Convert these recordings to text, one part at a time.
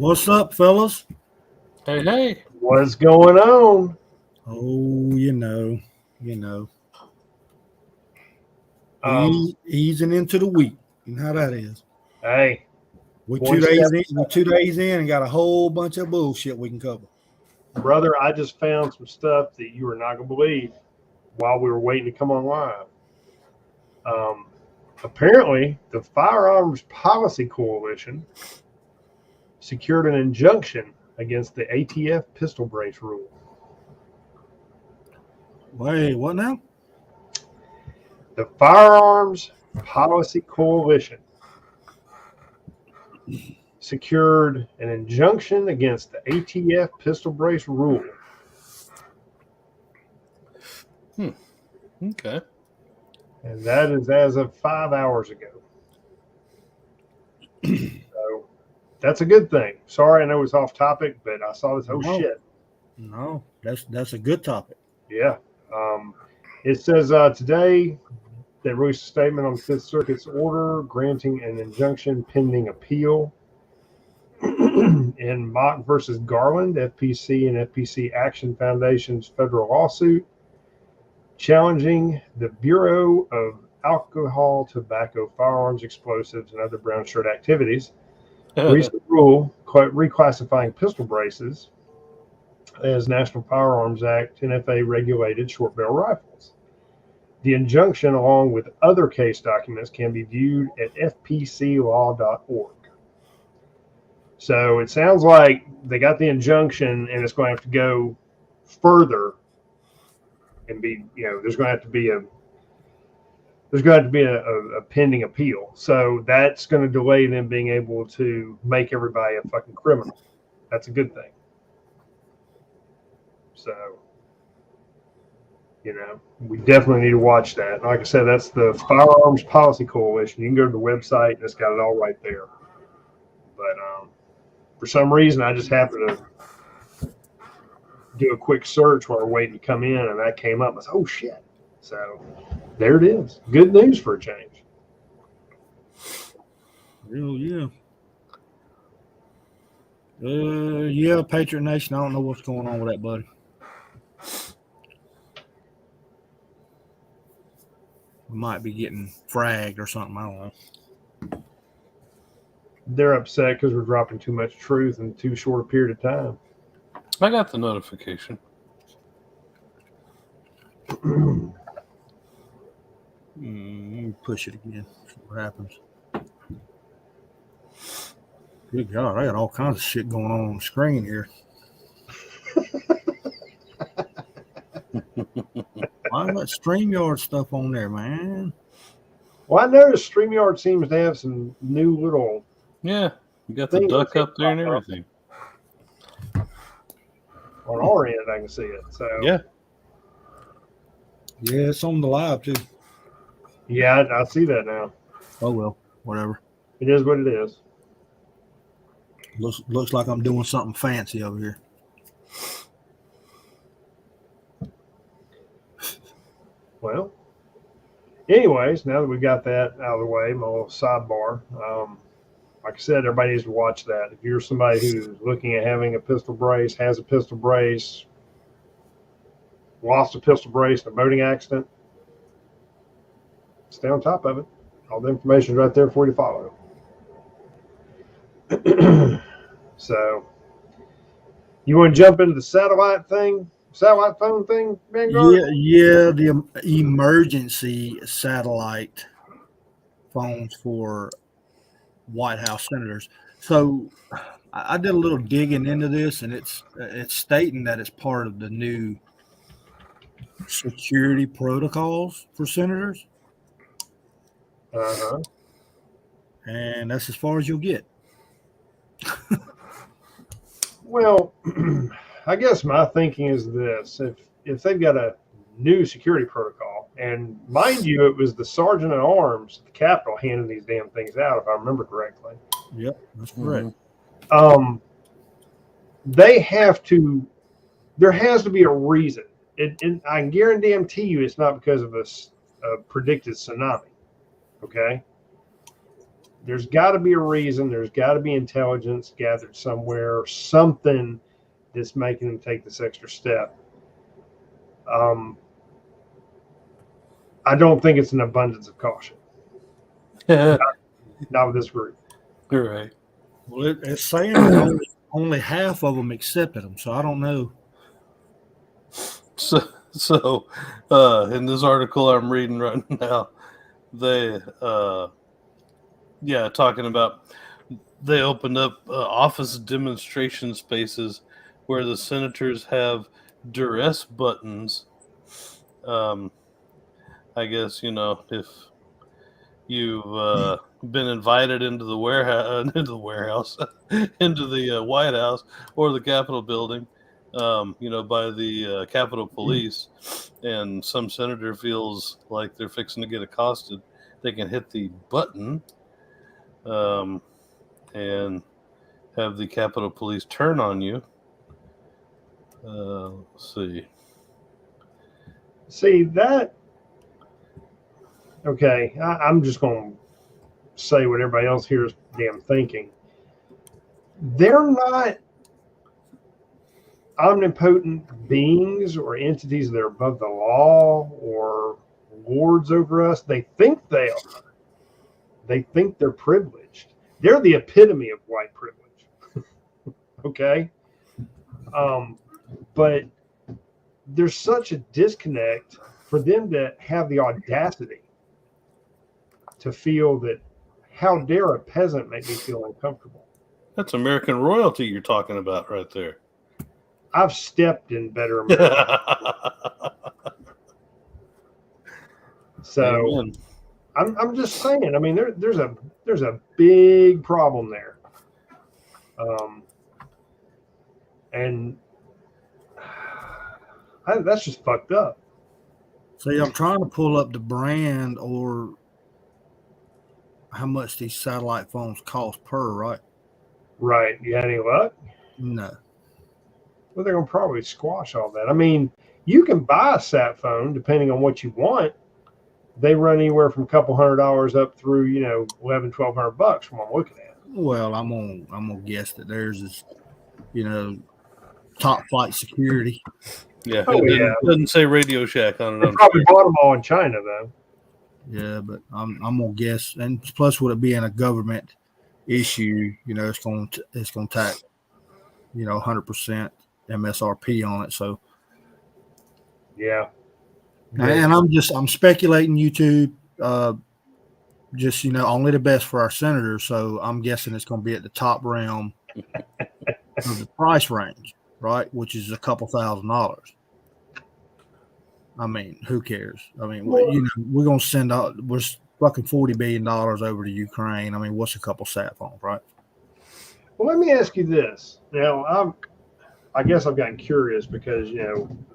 What's up, fellas? Hey, hey. What's going on? Oh, you know, Um, easing into the week. You know how that is. hey, We one 2 days step, in. We 2 days in, and got a whole bunch of bullshit we can cover. brother, I just found some stuff that you are not gonna believe while we were waiting to come on live. Um, Apparently, the Firearms Policy Coalition secured an injunction against the ATF pistol brace rule. Wait, what now? The Firearms Policy Coalition secured an injunction against the ATF pistol brace rule. Okay. And that is as of 5 hours ago. So that's a good thing. Sorry, I know it's off topic, but I saw this. Oh, No. shit. No, that's a good topic. Yeah. It says today they released a statement on Fifth Circuit's order granting an injunction pending appeal in Mott versus Garland, FPC and FPC Action Foundation's federal lawsuit challenging the Bureau of Alcohol, Tobacco, Firearms, Explosives, and other brown shirt activities. Recent rule reclassifying pistol braces as National Firearms Act NFA regulated short barrel rifles. The injunction, along with other case documents, can be viewed at fpclaw.org. So it sounds like they got the injunction, and it's going to have to go further and be, there's going to have to be a pending appeal. So that's going to delay them being able to make everybody a fucking criminal. That's a good thing. So, we definitely need to watch that. Like I said, that's the Firearms Policy Coalition. You can go to the website, and it's got it all right there. But for some reason, I just happened to do a quick search while we're waiting to come in, and that came up. I was, oh, shit. So there it is. Good news for a change. Real, yeah. Yeah, Patriot Nation. I don't know what's going on with that, buddy. We might be getting fragged or something. I don't know. They're upset because we're dropping too much truth in too short a period of time. I got the notification. Push it again. See what happens. Good God, I got all kinds of shit going on the screen here. Why that StreamYard stuff on there, man? Well, I noticed StreamYard seems to have some new little. Yeah, you got the duck up there and everything. On our end, I can see it. So yeah, it's on the live too. Yeah, I see that now. Oh well, whatever. It is what it is. Looks like I'm doing something fancy over here. Well, anyways, now that we got that out of the way, my little sidebar. Like I said, everybody needs to watch that. If you're somebody who's looking at having a pistol brace, has a pistol brace, lost a pistol brace in a boating accident, stay on top of it. All the information is right there for you to follow. So, you want to jump into the satellite phone thing, Vanguard? Yeah, the emergency satellite phones for White House senators. So I did a little digging into this, and it's stating that it's part of the new security protocols for senators. Uh-huh. And that's as far as you'll get. Well, I guess my thinking is this: if they've got a new security protocol, and mind you, it was the sergeant at arms at the Capitol handing these damn things out, if I remember correctly. Yep, that's correct. They have to. There has to be a reason. And I guarantee you, it's not because of a predicted tsunami. Okay. there's got to be a reason. There's got to be intelligence gathered somewhere, or something that's making them take this extra step. I don't think it's an abundance of caution. You're Not with this group. right. Well, it's saying that only half of them accepted them, so I don't know. So in this article I'm reading right now, they talking about they opened up office demonstration spaces where the senators have duress buttons. I guess, if you've been invited into the warehouse, into the White House or the Capitol building, by the Capitol Police, and some senator feels like they're fixing to get accosted, they can hit the button and have the Capitol Police turn on you. Let's see. See that? Okay, I'm just going to say what everybody else here is damn thinking. They're not omnipotent beings or entities that are above the law or lords over us. They think they are. They think they're privileged. They're the epitome of white privilege. Okay? But there's such a disconnect for them to have the audacity to feel that, how dare a peasant make me feel uncomfortable? That's American royalty you're talking about right there. I've stepped in better America. So I'm just saying, I mean, there's a big problem there. And that's just fucked up. See, I'm trying to pull up the brand or how much these satellite phones cost per, right? Right. You had any luck? No. Well, they're going to probably squash all that. I mean, you can buy a sat phone depending on what you want. They run anywhere from a couple $100 up through, $1,100-$1,200 from what I'm looking at. Well, I'm gonna guess that theirs is, top flight security. Yeah, Oh, it doesn't say Radio Shack on it. They probably bought them all in China, though. Yeah, but I'm gonna guess, and plus with it being a government issue, it's gonna tack, 100% MSRP on it. So Yeah. and I'm speculating YouTube, just only the best for our senators. So I'm guessing it's gonna be at the top realm of the price range, right? Which is a couple $1,000s. I mean, who cares? I mean, we're gonna send out fucking $40 billion over to Ukraine. I mean, what's a couple sat phones, right? Well, let me ask you this. Now, I guess I've gotten curious because,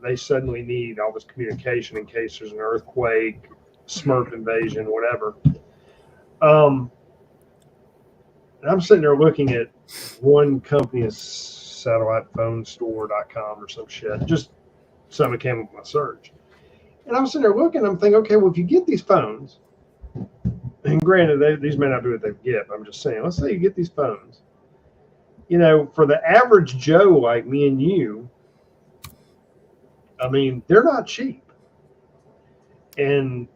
they suddenly need all this communication in case there's an earthquake, Smurf invasion, whatever. I'm sitting there looking at one company's satellitephonestore.com or some shit. Just something came up with my search. And I'm sitting there looking, I'm thinking, okay, well, if you get these phones, and granted, these may not be what they get, but I'm just saying, let's say you get these phones. For the average Joe like me and you, I mean, they're not cheap. And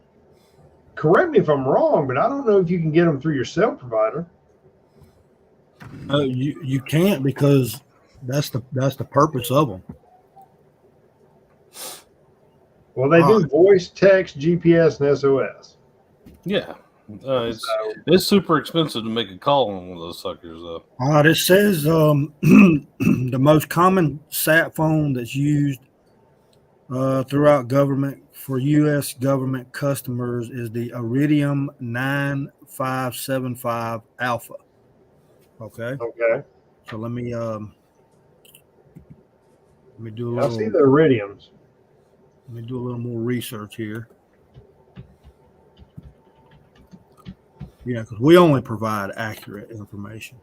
correct me if I'm wrong, but I don't know if you can get them through your cell provider. You can't, because that's the purpose of them. Well, they do voice, text, GPS, and SOS. Yeah. It's super expensive to make a call on one of those suckers, though. All right, it says the most common sat phone that's used throughout government for U.S. government customers is the Iridium 9575 Alpha. Okay. So let me do a little. I see the Iridiums. Let me do a little more research here. Yeah, because we only provide accurate information.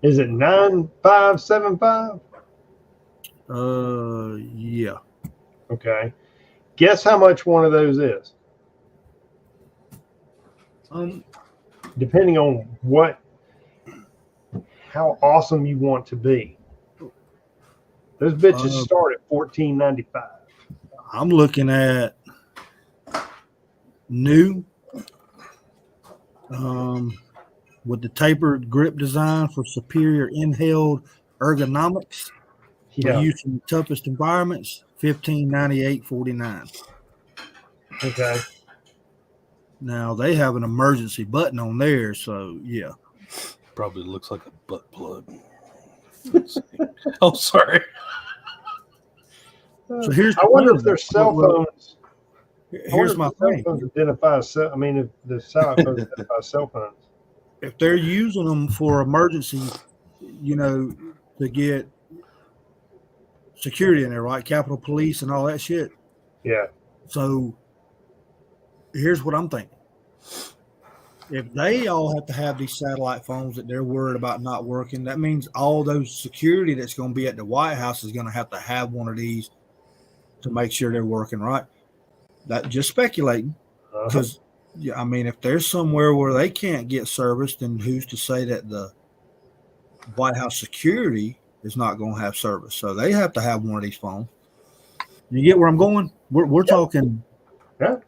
Is it 9575? Yeah. Okay. Guess how much one of those is? Um, depending on how awesome you want to be. Those bitches start at $14.95. I'm looking at new, with the tapered grip design for superior inhaled ergonomics. For Yeah. use in the toughest environments, $15.98.49. Okay. Now they have an emergency button on there, so yeah. Probably looks like a butt plug. Oh, sorry. So here's I the wonder thing, if their though. cell Well, phones. here's my Cell thing. phones identify cell. I mean, if the cell phones identify cell phones. If they're using them for emergency, to get security in there, right? Capitol Police and all that shit. Yeah. So here's what I'm thinking. If they all have to have these satellite phones that they're worried about not working, that means all those security that's going to be at the White House is going to have one of these to make sure they're working, right? That just speculating. Because, I mean, if there's somewhere where they can't get service, then who's to say that the White House security is not going to have service? So they have to have one of these phones. You get where I'm going? We're talking. Yeah.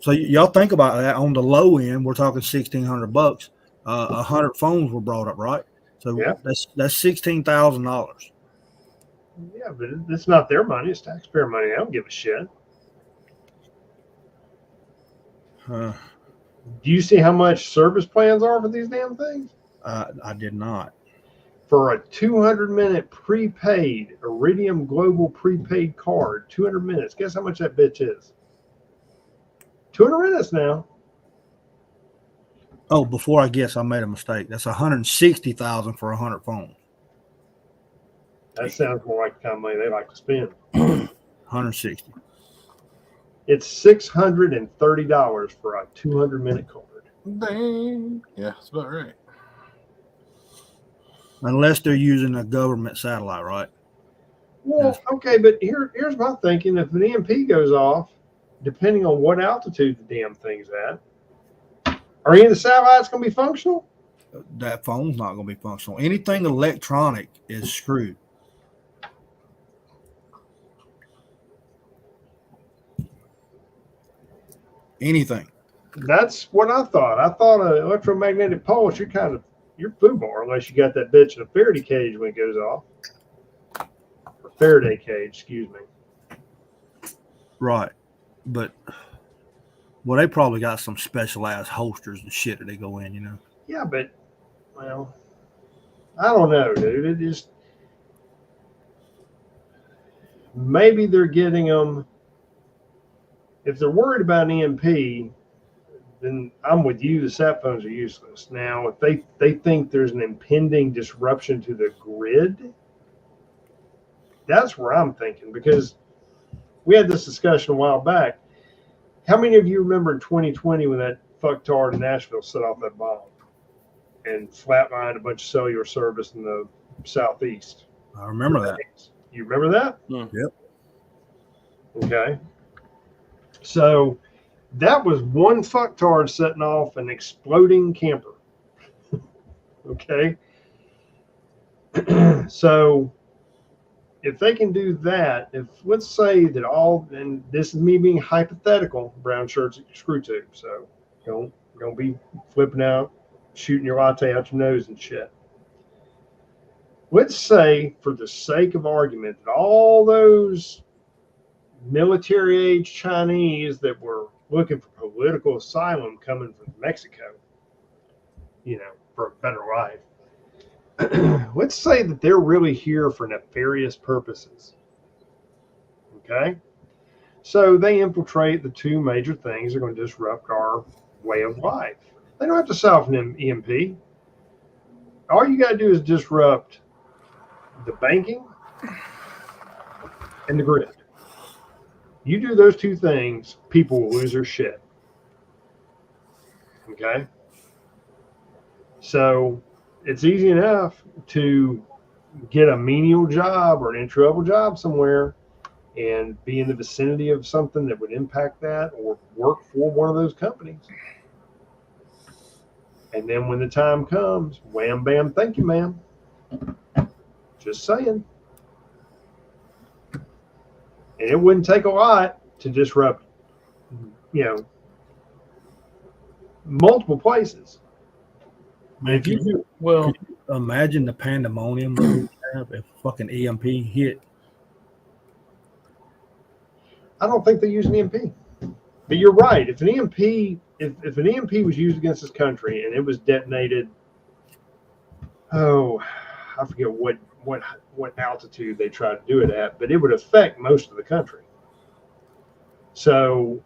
So y'all think about that. On the low end, we're talking $1,600. 100 phones were brought up, right? So Yeah. that's $16,000. Yeah, but it's not their money. It's taxpayer money. I don't give a shit. Do you see how much service plans are for these damn things? I did not. For a 200-minute prepaid Iridium Global prepaid card, 200 minutes. Guess how much that bitch is? 200 minutes now. Oh, before I guess, I made a mistake. That's $160,000 for 100 phones. That sounds more like the kind of money they like to spend. 160. It's $630 for a 200-minute card. Dang. Yeah, that's about right. Unless they're using a government satellite, right? Well, okay, but here's my thinking. If an EMP goes off, depending on what altitude the damn thing's at, are any of the satellites going to be functional? That phone's not going to be functional. Anything electronic is screwed. Anything. That's what I thought. I thought an electromagnetic pulse, you're FUBAR unless you got that bitch in a Faraday cage when it goes off. Or Faraday cage, excuse me. Right. But, well, they probably got some special ass holsters and shit that they go in, Yeah, but, well, I don't know, dude. It just, maybe they're getting them. If they're worried about an EMP, then I'm with you. The sat phones are useless. Now, if they think there's an impending disruption to the grid, that's where I'm thinking, because we had this discussion a while back. How many of you remember in 2020 when that fucktard in Nashville set off that bomb and flatlined a bunch of cellular service in the southeast? I remember that. You remember that? Yep. Okay. So that was one fucktard setting off an exploding camper. Okay. So if they can do that, if let's say that and this is me being hypothetical, brown shirts screw tube, so don't be flipping out, shooting your latte out your nose and shit. Let's say, for the sake of argument, that all those military age Chinese that were looking for political asylum coming from Mexico, for a better life. Let's say that they're really here for nefarious purposes. Okay? So they infiltrate the two major things that are going to disrupt our way of life. They don't have to solve an EMP. All you got to do is disrupt the banking and the grid. You do those two things, people will lose their shit. Okay? So it's easy enough to get a menial job or an entry-level job somewhere and be in the vicinity of something that would impact that or work for one of those companies. And then when the time comes, wham, bam, thank you, ma'am. Just saying. And it wouldn't take a lot to disrupt, multiple places. Man, If you do, Well, imagine the pandemonium that we have if fucking EMP hit. I don't think they use an EMP. But you're right. If an EMP, if an EMP was used against this country and it was detonated, I forget what altitude they tried to do it at, but it would affect most of the country. So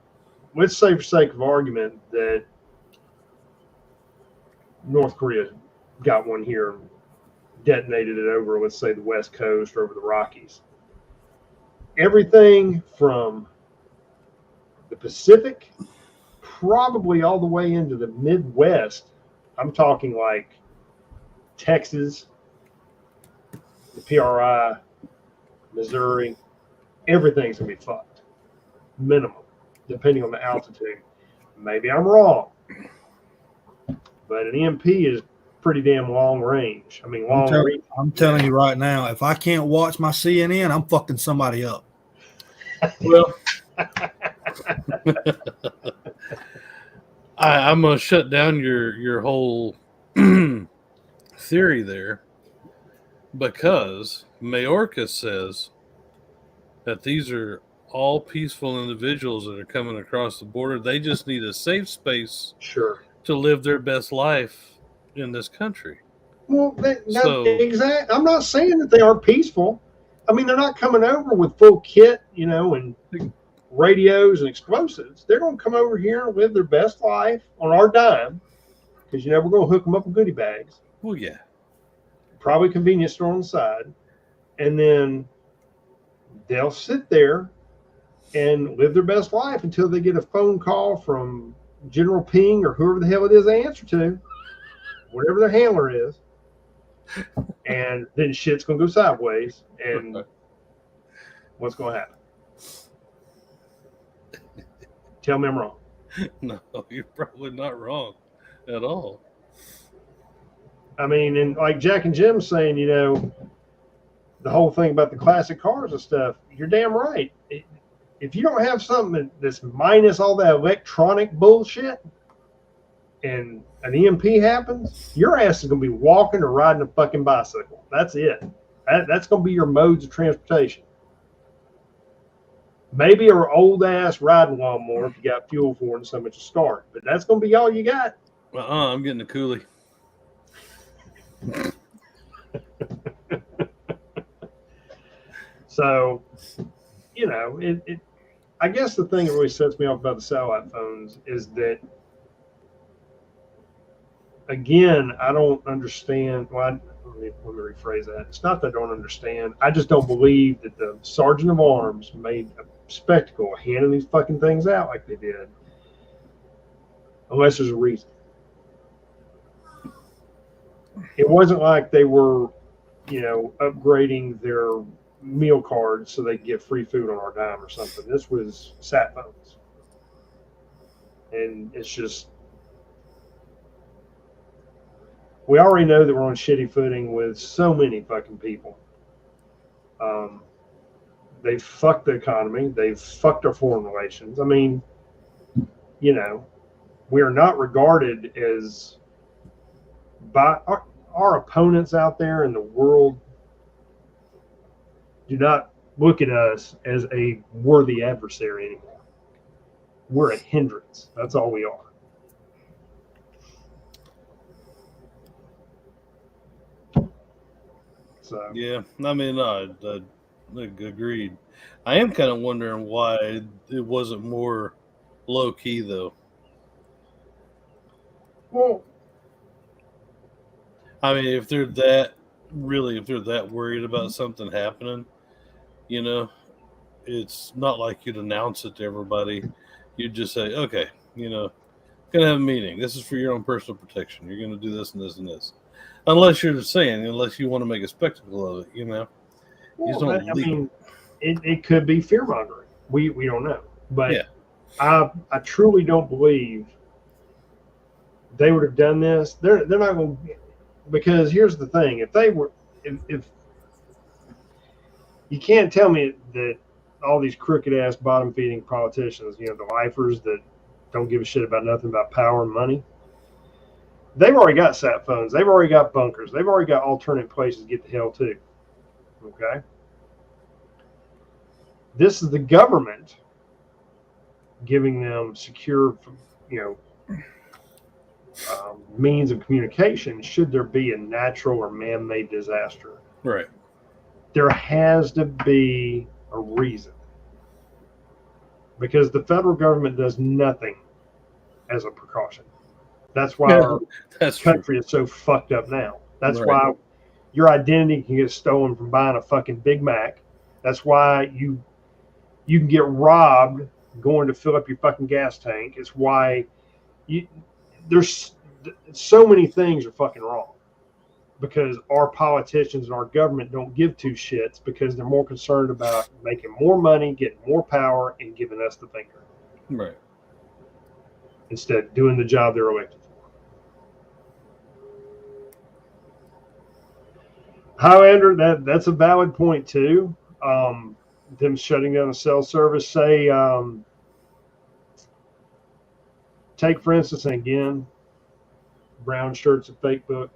let's say, for sake of argument, that North Korea got one here and detonated it over, let's say, the West Coast or over the Rockies. Everything from the Pacific, probably all the way into the Midwest. I'm talking like Texas, the PRI, Missouri. Everything's going to be fucked. Minimum, depending on the altitude. Maybe I'm wrong. But an EMP is pretty damn long range. I mean, long range. I'm telling you right now, if I can't watch my CNN, I'm fucking somebody up. well, I'm gonna shut down your whole theory there, because Mayorkas says that these are all peaceful individuals that are coming across the border. They just need a safe space Sure. to live their best life in this country. Well, So- exactly. I'm not saying that they aren't peaceful. I mean, they're not coming over with full kit, and radios and explosives. They're going to come over here and live their best life on our dime, because we're going to hook them up with goodie bags. Well, yeah. Probably convenience store on the side, and then they'll sit there and live their best life until they get a phone call from General Ping or whoever the hell it is they answer to, whatever their handler is, and then shit's gonna go sideways, and what's gonna happen? Tell me I'm wrong. No, you're probably not wrong at all. I mean, and like Jack and Jim saying, the whole thing about the classic cars and stuff, you're damn right. If you don't have something that's minus all that electronic bullshit and an EMP happens, your ass is going to be walking or riding a fucking bicycle. That's it. That's going to be your modes of transportation. Maybe an old ass riding lawnmower if you got fuel for it and so much to start. But that's going to be all you got. I'm getting a coolie. So, I guess the thing that really sets me off about the satellite phones is that, again, I don't understand. Well, let me rephrase that. It's not that I don't understand. I just don't believe that the sergeant of arms made a spectacle of handing these fucking things out like they did, unless there's a reason. It wasn't like they were, upgrading their meal cards so they could get free food on our dime or something. This was sat phones. And it's just, we already know that we're on shitty footing with so many fucking people. They've fucked the economy. They've fucked our foreign relations. I mean, we are not regarded as, by our opponents out there in the world do not look at us as a worthy adversary anymore. We're a hindrance. That's all we are. So Yeah, I mean, I agreed. I am kind of wondering why it wasn't more low key, though. well, I mean, if they're that worried about something happening, it's not like you'd announce it to everybody. You'd just say, okay, gonna have a meeting. This is for your own personal protection. You're gonna do this and this and this. Unless you want to make a spectacle of it, You just don't I leak. mean, it could be fear mongering. We don't know, but Yeah. I truly don't believe they would have done this. They're not going to, because here's the thing: if you can't tell me that all these crooked ass bottom feeding politicians, the lifers that don't give a shit about nothing about power and money, they've already got sat phones, they've already got bunkers, they've already got alternate places to get the hell to. Okay, this is the government giving them secure, means of communication should there be a natural or man-made disaster. Right. There has to be a reason, because the federal government does nothing as a precaution. That's why our country is so fucked up now. That's why your identity can get stolen from buying a fucking Big Mac. That's why you can get robbed going to fill up your fucking gas tank. It's why there's so many things are fucking wrong, because our politicians and our government don't give two shits, because they're more concerned about making more money, getting more power, and giving us the finger. Right. Instead of doing the job they're elected for. However, that's a valid point too. Them shutting down the cell service, say, take for instance, and again, brown shirts at Facebook,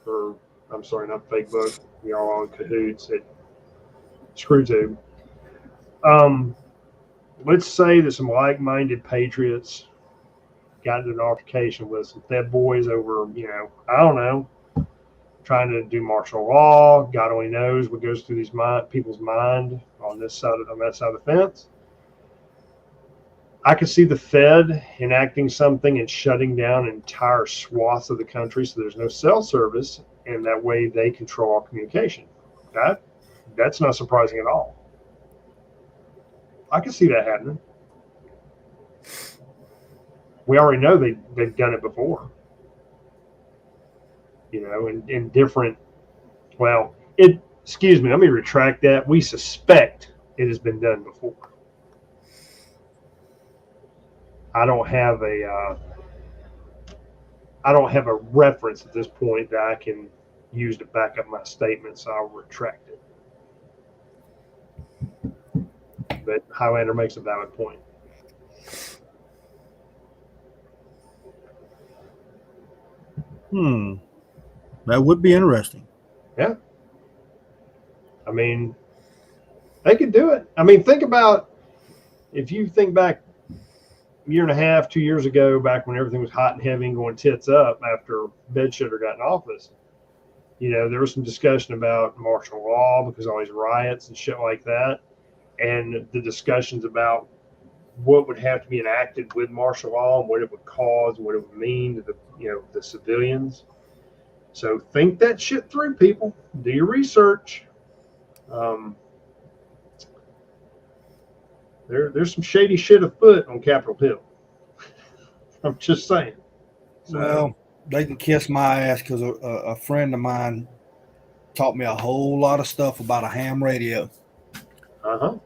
or I'm sorry, not Facebook, y'all all in cahoots at ScrewTube. Let's say that some like-minded patriots got into an altercation with some Fed boys over, I don't know, trying to do martial law. God only knows what goes through these people's mind on that side of the fence. I could see the Fed enacting something and shutting down entire swaths of the country so there's no cell service, and that way they control all communication. That's not surprising at all. I can see that happening. We already know they've done it before. In different, excuse me, let me retract that. We suspect it has been done before. I don't have a reference at this point that I can use to back up my statement, so I'll retract it. But Highlander makes a valid point. That would be interesting. Yeah. I mean, they could do it. I mean, think about, if you think back a year and a half, 2 years ago, back when everything was hot and heavy and going tits up after Bedshitter got in office, there was some discussion about martial law because of all these riots and shit like that. And the discussions about what would have to be enacted with martial law and what it would cause and what it would mean to the civilians. So think that shit through, people. Do your research. There's some shady shit afoot on Capitol Hill. I'm just saying. So, well, they can kiss my ass, because a friend of mine taught me a whole lot of stuff about a ham radio. Uh-huh.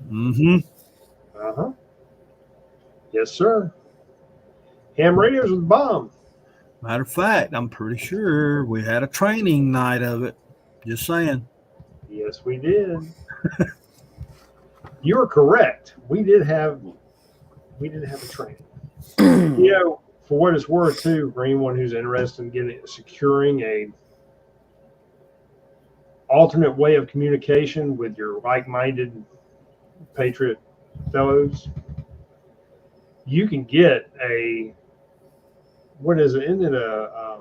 Mm-hmm. Uh-huh. Yes, sir. Ham radios with bomb. Matter of fact, I'm pretty sure we had a training night of it. Just saying. Yes, we did. You are correct. We did have a training. For what it's worth, too, for anyone who's interested in securing a alternate way of communication with your like-minded patriot fellows, you can get what is it? Isn't it a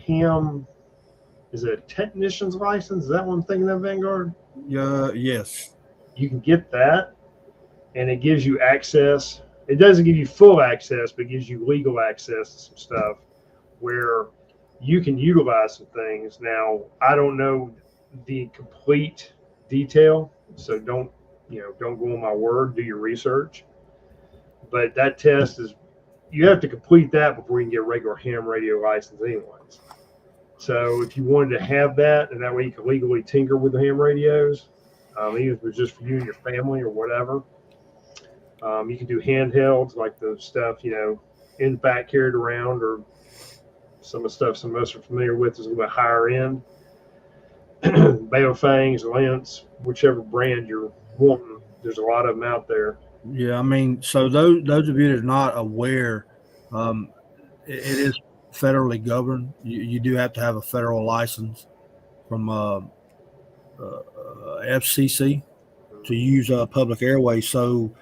ham? Is it a technician's license? Is that what I'm thinking of, Vanguard? Yes. You can get that, and it gives you access. It doesn't give you full access, but it gives you legal access to some stuff where you can utilize some things. Now, I don't know the complete detail, so don't go on my word. Do your research. But that test you have to complete that before you can get a regular ham radio license anyways. So if you wanted to have that, and that way you can legally tinker with the ham radios, even if it was just for you and your family or whatever. You can do handhelds, like the stuff, in the back carried around, or some of the stuff some of us are familiar with is a little bit higher end. Baofangs, Lentz, whichever brand you're wanting, there's a lot of them out there. Yeah, I mean, so those of you that are not aware, it is federally governed. You do have to have a federal license from FCC to use public airways. So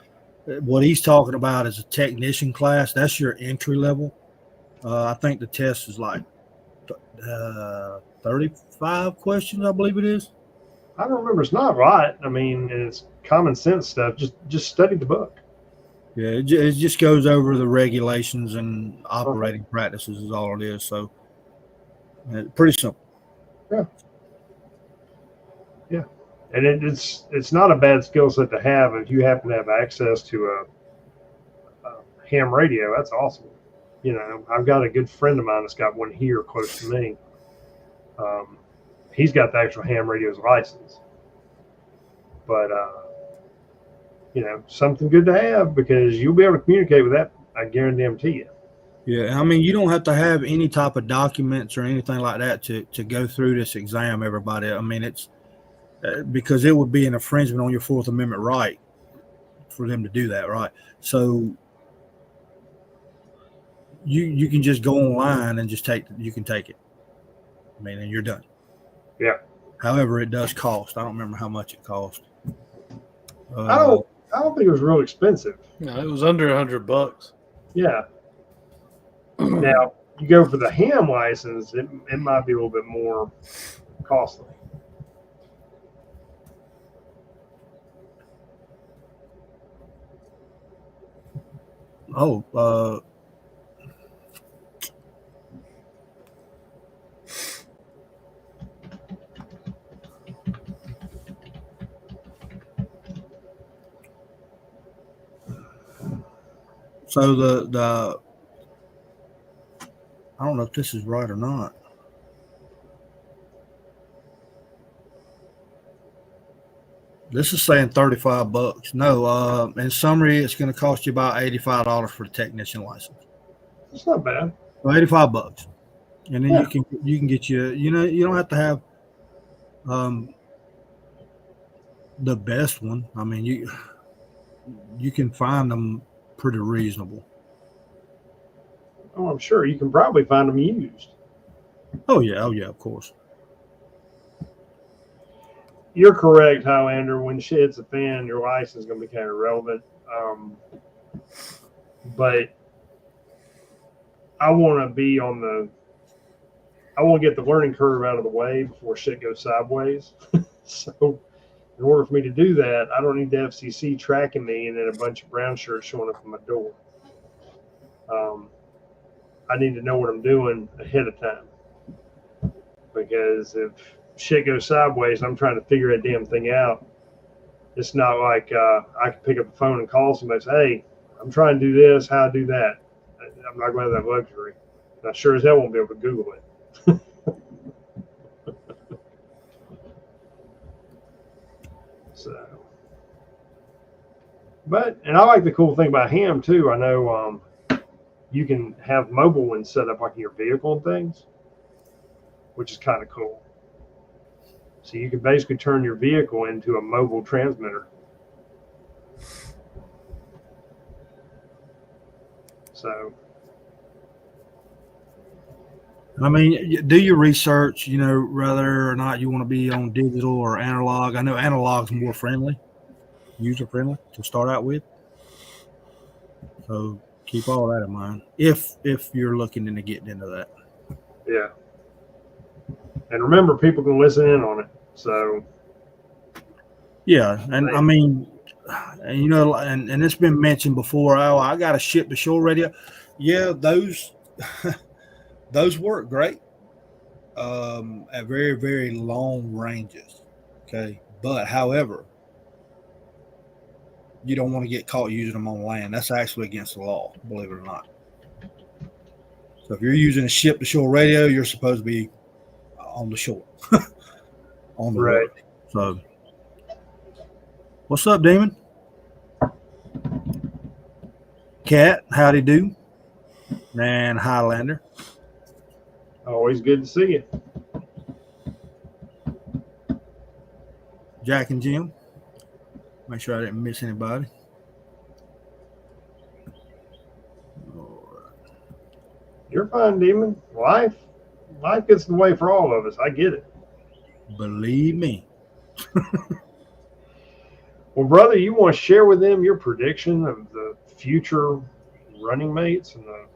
what he's talking about is a technician class. That's your entry level. I think the test is like 35 questions, I believe it is. I don't remember. It's not a lot. I mean, it's common sense stuff. Just study the book. Yeah, it just goes over the regulations and operating practices is all it is. So pretty simple. Yeah. And it's not a bad skill set to have if you happen to have access to a ham radio. That's awesome. You know, I've got a good friend of mine that's got one here close to me. He's got the actual ham radio's license. But, you know, something good to have because you'll be able to communicate with that, I guarantee you. Yeah, I mean, you don't have to have any type of documents or anything like that to go through this exam, everybody. I mean, it's because it would be an infringement on your Fourth Amendment right for them to do that, right? So you can just go online and just you can take it. I mean, and you're done. Yeah. However, it does cost. I don't remember how much it cost. I don't think it was real expensive. No, it was under $100. Yeah. Now you go for the ham license, it might be a little bit more costly. So the I don't know if this is right or not. This is saying $35. No, in summary, it's going to cost you about $85 for the technician license. It's not bad. So $85, and then you can get you know, you don't have to have the best one. I mean, you can find them pretty reasonable. Oh, I'm sure you can probably find them used. Oh yeah, of course. You're correct, Highlander. When shit hits a fan, your license is going to be kind of irrelevant. But I want to get the learning curve out of the way before shit goes sideways. So in order for me to do that, I don't need the FCC tracking me and then a bunch of brown shirts showing up at my door. I need to know what I'm doing ahead of time. Because if shit goes sideways, I'm trying to figure that damn thing out. It's not like I can pick up the phone and call somebody and say, hey, I'm trying to do this, how to do that. I'm not going to have that luxury. And I sure as hell won't be able to Google it. And I like the cool thing about ham too. I know you can have mobile ones set up like in your vehicle and things, which is kind of cool. So you can basically turn your vehicle into a mobile transmitter. So, I mean, do your research, you know, whether or not you want to be on digital or analog. I know analog's more friendly, user friendly to start out with. So keep all that in mind if you're looking into getting into that. Yeah. And remember, people can listen in on it. So. Yeah, and I mean, and you know, and it's been mentioned before. Oh, I got a ship to shore radio. Yeah, those work great at very, very long ranges. Okay, but however, you don't want to get caught using them on land. That's actually against the law, believe it or not. So if you're using a ship to shore radio, you're supposed to be on the shore, on the right. water. So, what's up, Damon? Cat, howdy do, and Highlander. Always good to see you. Jack and Jim. Make sure I didn't miss anybody. You're fine, Demon. Life gets in the way for all of us. I get it. Believe me. Well, brother, you want to share with them your prediction of the future running mates in the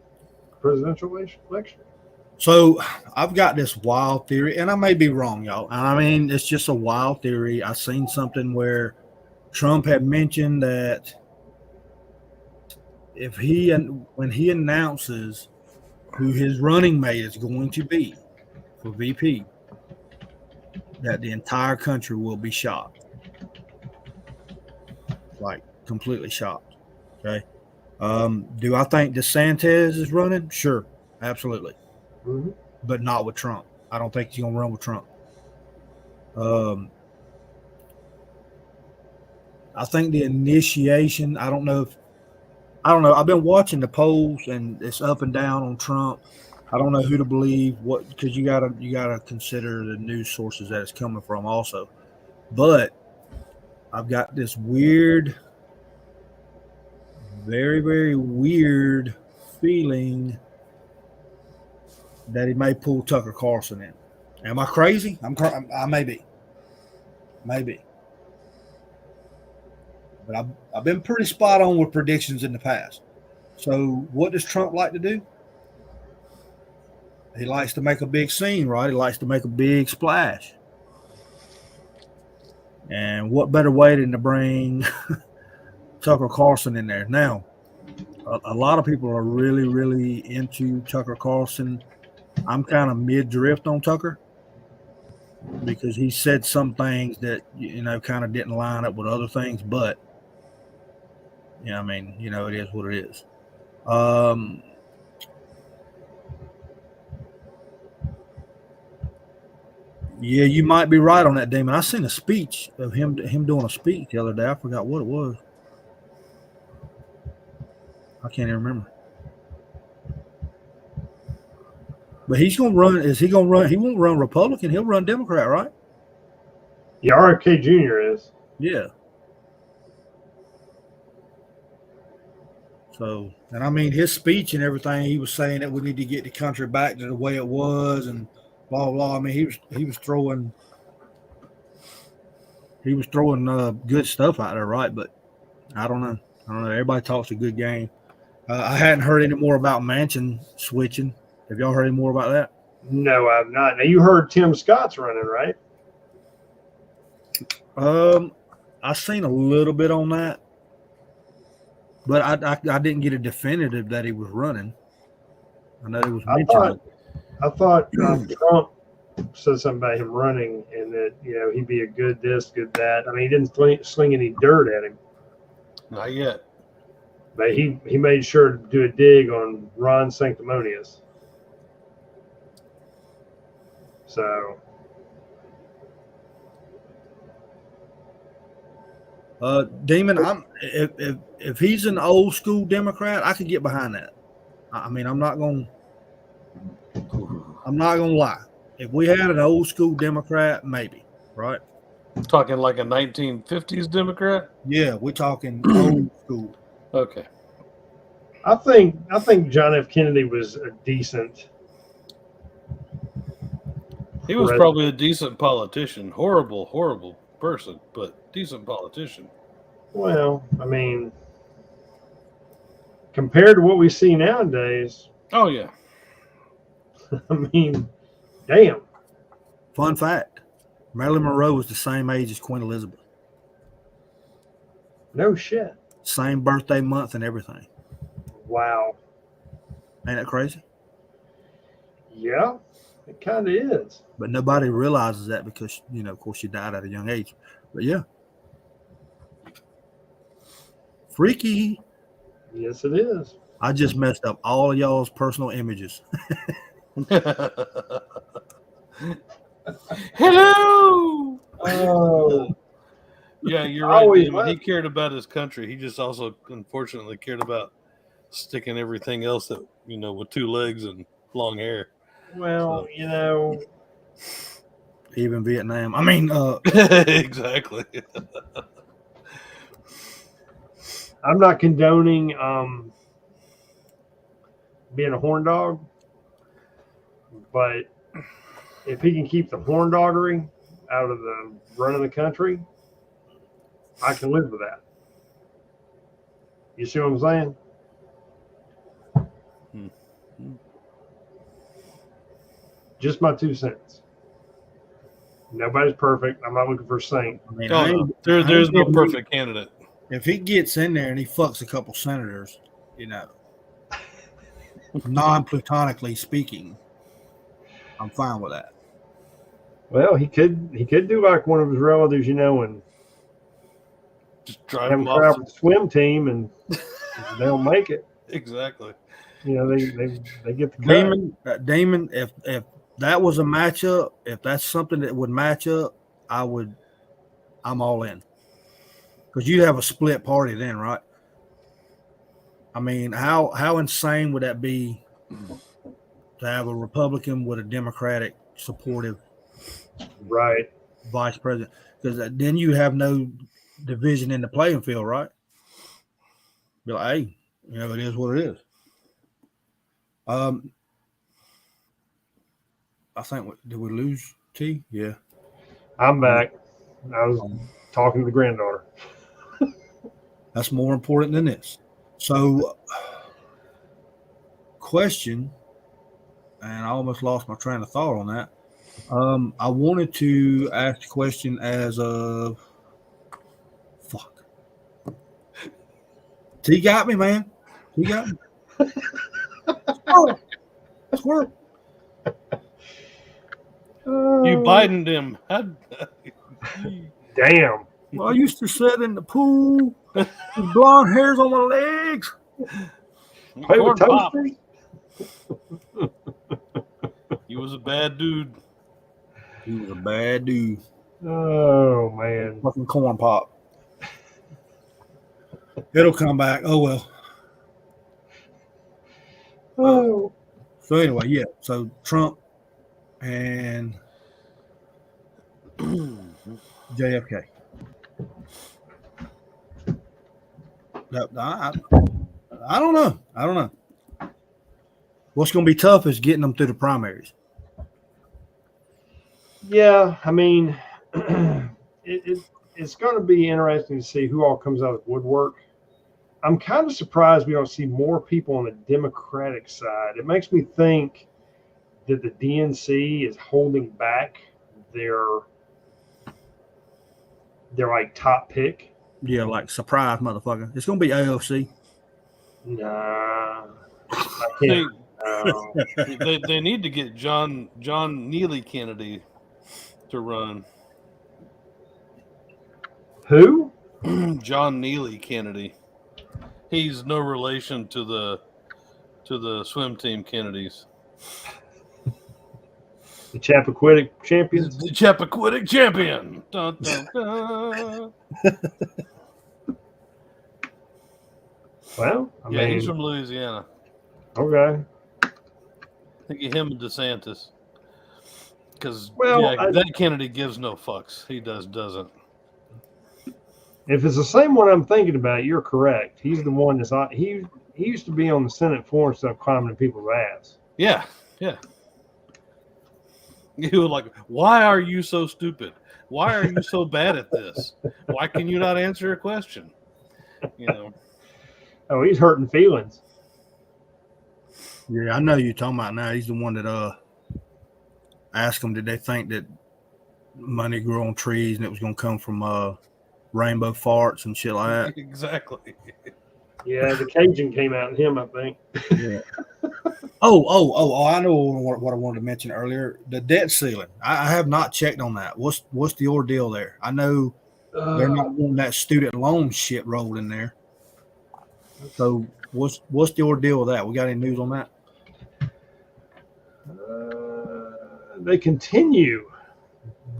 presidential election? So I've got this wild theory, and I may be wrong, y'all. I mean, it's just a wild theory. I seen something where Trump had mentioned that when he announces who his running mate is going to be for VP, that the entire country will be shocked. Like completely shocked. Okay. Do I think DeSantis is running? Sure. Absolutely. Mm-hmm. But not with Trump. I don't think he's going to run with Trump. I think the initiation, I don't know. I've been watching the polls and it's up and down on Trump. I don't know who to believe because you gotta consider the news sources that it's coming from also. But I've got this weird, very, very weird feeling that he may pull Tucker Carlson in. Am I crazy? I may be. Maybe. But I've been pretty spot on with predictions in the past. So what does Trump like to do? He likes to make a big scene, right? He likes to make a big splash. And what better way than to bring Tucker Carlson in there? Now, a lot of people are really, really into Tucker Carlson. I'm kind of mid-drift on Tucker because he said some things that, kind of didn't line up with other things. But, it is what it is. Yeah, you might be right on that, Damon. I seen a speech of him doing a speech the other day. I forgot what it was. I can't even remember. But he's going to run. Is he going to run? He won't run Republican. He'll run Democrat, right? Yeah, RFK Jr. is. Yeah. So, and I mean, his speech and everything, he was saying that we need to get the country back to the way it was and blah, blah. I mean, he was throwing good stuff out there, right? But I don't know. Everybody talks a good game. I hadn't heard any more about Manchin switching. Have y'all heard any more about that? No, I've not. Now, you heard Tim Scott's running, right? I seen a little bit on that, but I didn't get a definitive that he was running. I know it was mentioned. I thought Trump said something about him running and that, he'd be a good this, good that. I mean, he didn't sling any dirt at him. Not yet. But he made sure to do a dig on Ron Sanctimonious. So. Demon, if he's an old school Democrat, I could get behind that. I mean, I'm not gonna lie. If we had an old school Democrat, maybe, right? Talking like a 1950s Democrat? Yeah, we're talking old school. Okay. I think John F. Kennedy was a decent. He was probably a decent politician. Horrible person, but decent politician. Well, I mean, compared to what we see nowadays. Oh, yeah. I mean, damn. Fun fact, Marilyn Monroe was the same age as Queen Elizabeth. No shit. Same birthday month and everything. Wow. Ain't that crazy? Yeah, it kind of is. But nobody realizes that because, of course, she died at a young age. But yeah. Freaky. Yes, it is. I just messed up all of y'all's personal images. Hello. Oh. Yeah, you're right. He cared about his country. He just also, unfortunately, cared about sticking everything else that, with two legs and long hair. Well, So. Even Vietnam. I mean, Exactly. I'm not condoning being a horn dog, but if he can keep the horn doggery out of the run of the country, I can live with that. You see what I'm saying? Just my 2 cents. Nobody's perfect. I'm not looking for a saint. I mean, Oh, no. There's no perfect candidate. If he gets in there and he fucks a couple senators, non-platonically speaking, I'm fine with that. Well, he could do like one of his relatives, and Just drive have them him try out off. with the swim team, and they'll make it. Exactly. They get the cut. Damon, if that was a matchup, if that's something that would match up, I'm all in. Because you have a split party then, right? I mean, how insane would that be to have a Republican with a Democratic supportive Right. vice president? Because then you have no division in the playing field, right? Be like, hey, it is what it is. I think, did we lose T? Yeah. I'm back. I was talking to the granddaughter. That's more important than this. So, question, and I almost lost my train of thought on that. I wanted to ask the question as of fuck. T got me, man. He got me. That's work. You Biden'd him. Damn. Well, I used to sit in the pool with blonde hairs on my legs. Play with Corn pop. toasters? He was a bad dude. He was a bad dude. Oh, man. Fucking corn pop. It'll come back. Oh, well. Oh. So anyway, yeah. So Trump and JFK. I don't know. What's going to be tough is getting them through the primaries. Yeah, I mean, it's going to be interesting to see who all comes out of the woodwork. I'm kind of surprised we don't see more people on the Democratic side. It makes me think that the DNC is holding back their like top pick. Yeah, like surprise, motherfucker. It's going to be AOC. Nah, I can't. They need to get John Neely Kennedy to run. Who? John Neely Kennedy. He's no relation to the swim team Kennedys. The Chappaquiddick champions. The Chappaquiddick champion. Dun, dun, dun. Well, I mean, He's from Louisiana. Okay. I think him and DeSantis. Because Well, that Kennedy gives no fucks. He doesn't. If it's the same one I'm thinking about, you're correct. He's the one that's on. He used to be on the Senate floor and stuff, climbing in people's ass. Yeah. You were like, why are you so stupid? Why are you so bad at this? Why can you not answer a question? Oh, he's hurting feelings. Yeah, I know you're talking about now. He's the one that asked them, did they think that money grew on trees and it was going to come from rainbow farts and shit like that? Exactly. Yeah, the Cajun came out in him, I think. Yeah. Oh! I know what I wanted to mention earlier. The debt ceiling. I have not checked on that. What's the ordeal there? I know they're not wanting that student loan shit rolled in there. So what's the ordeal with that? We got any news on that? They continue.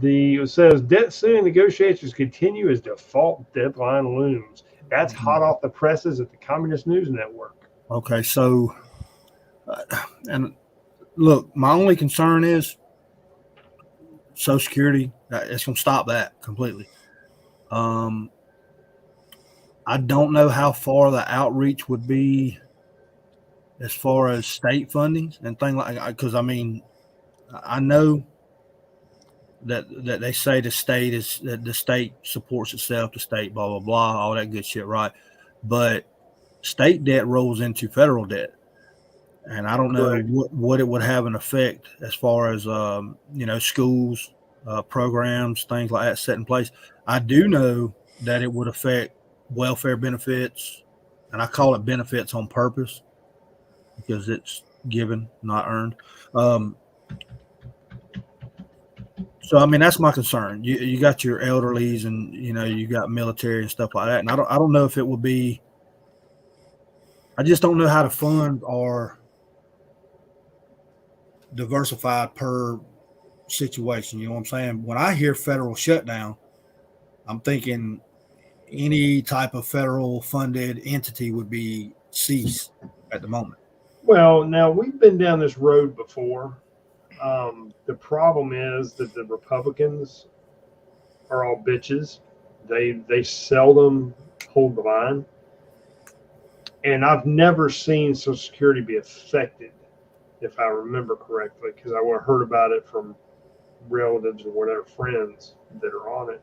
It says debt ceiling negotiations continue as default deadline looms. That's hot off the presses at the Communist News Network. Okay, so and look, my only concern is Social Security. It's going to stop that completely. I don't know how far the outreach would be as far as state fundings and things like that. Because I mean, I know that they say the state supports itself, the state blah blah blah, all that good shit, right? But state debt rolls into federal debt, and I don't know what it would have an effect as far as schools, programs, things like that set in place. I do know that it would affect welfare benefits, and I call it benefits on purpose because it's given, not earned. So I mean that's my concern. You got your elderlies and you got military and stuff like that, and I don't know if it will be. I just don't know how the funds are diversified per situation. You know what I'm saying? When I hear federal shutdown, I'm thinking any type of federal funded entity would be ceased at the moment. Well, now we've been down this road before. The problem is that the Republicans are all bitches. They seldom hold the line. And I've never seen Social Security be affected, if I remember correctly, because I heard about it from relatives or whatever, friends that are on it.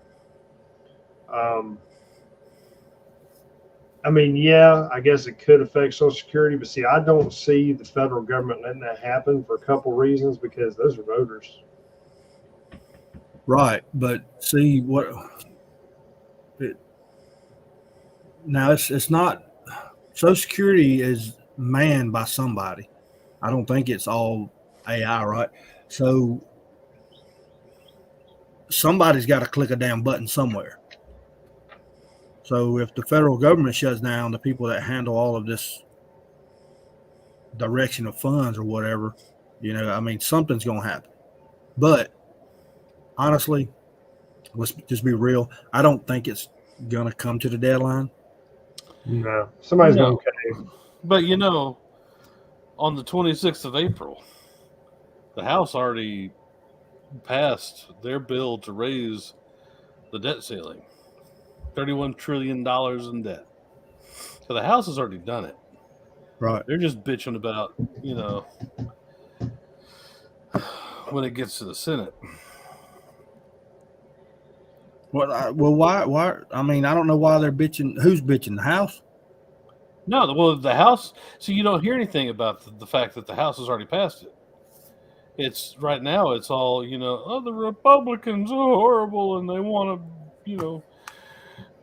I mean, yeah, I guess it could affect Social Security, but see, I don't see the federal government letting that happen for a couple of reasons, because those are voters. Right, but see now it's not. Social Security is manned by somebody. I don't think it's all AI, right? So somebody's got to click a damn button somewhere. So if the federal government shuts down, the people that handle all of this direction of funds or whatever, I mean, something's going to happen. But honestly, let's just be real. I don't think it's going to come to the deadline. No, somebody's going to cave. But on the 26th of April, the House already passed their bill to raise the debt ceiling. $31 trillion in debt. So the House has already done it. Right. They're just bitching about, when it gets to the Senate. Well, why? I mean, I don't know why they're bitching. Who's bitching? The House? No, well, the House. So you don't hear anything about the fact that the House has already passed it. It's right now. It's all the Republicans are horrible and they want to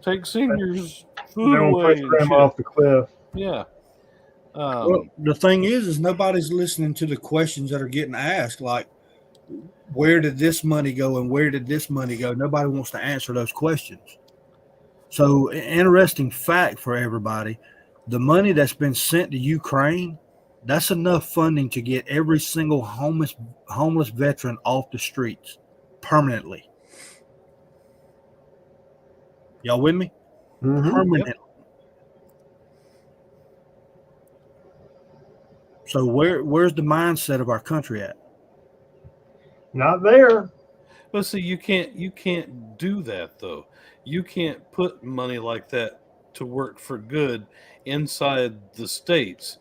take seniors' food away. Push grandma off the cliff. Yeah. Well, the thing is nobody's listening to the questions that are getting asked. Like, where did this money go and where did this money go? Nobody wants to answer those questions. So, interesting fact for everybody: the money that's been sent to Ukraine, that's enough funding to get every single homeless veteran off the streets permanently. Y'all with me? Mm-hmm. Permanently. Yep. So where's the mindset of our country at? Not there. But see, you can't do that though. You can't put money like that to work for good inside the states.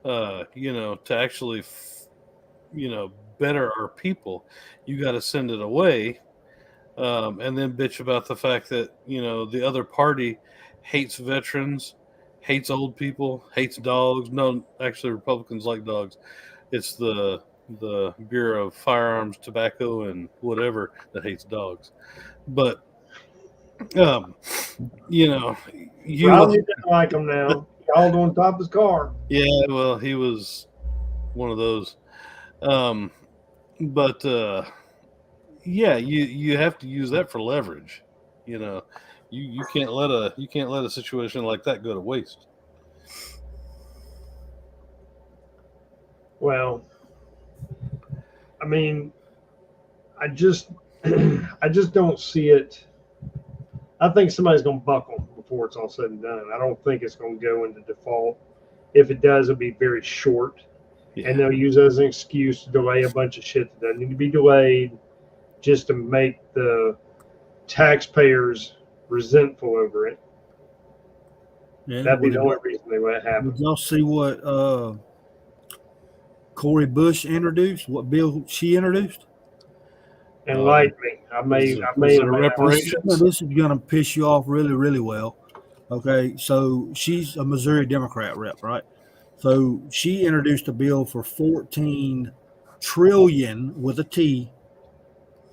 To actually, better our people. You got to send it away. And then bitch about the fact that the other party hates veterans, hates old people, hates dogs. No, actually, Republicans like dogs. It's the Bureau of Firearms, Tobacco, and whatever that hates dogs. But Riley didn't like him now. Y'all on top of his car. Yeah, well, he was one of those. Yeah, you have to use that for leverage. You can't let a situation like that go to waste. Well, I mean, I just don't see it. I think somebody's going to buckle before it's all said and done. I don't think it's going to go into default. If it does, it'll be very short. and they'll use it as an excuse to delay a bunch of shit that doesn't need to be delayed, just to make the taxpayers resentful over it. Yeah, That'd be well, the only reason they let it happen. Did y'all see what Cori Bush introduced? What bill she introduced? Enlighten me. I is it made reparations? This is going to piss you off really, really well. Okay, so she's a Missouri Democrat rep, right? So she introduced a bill for 14 trillion with a T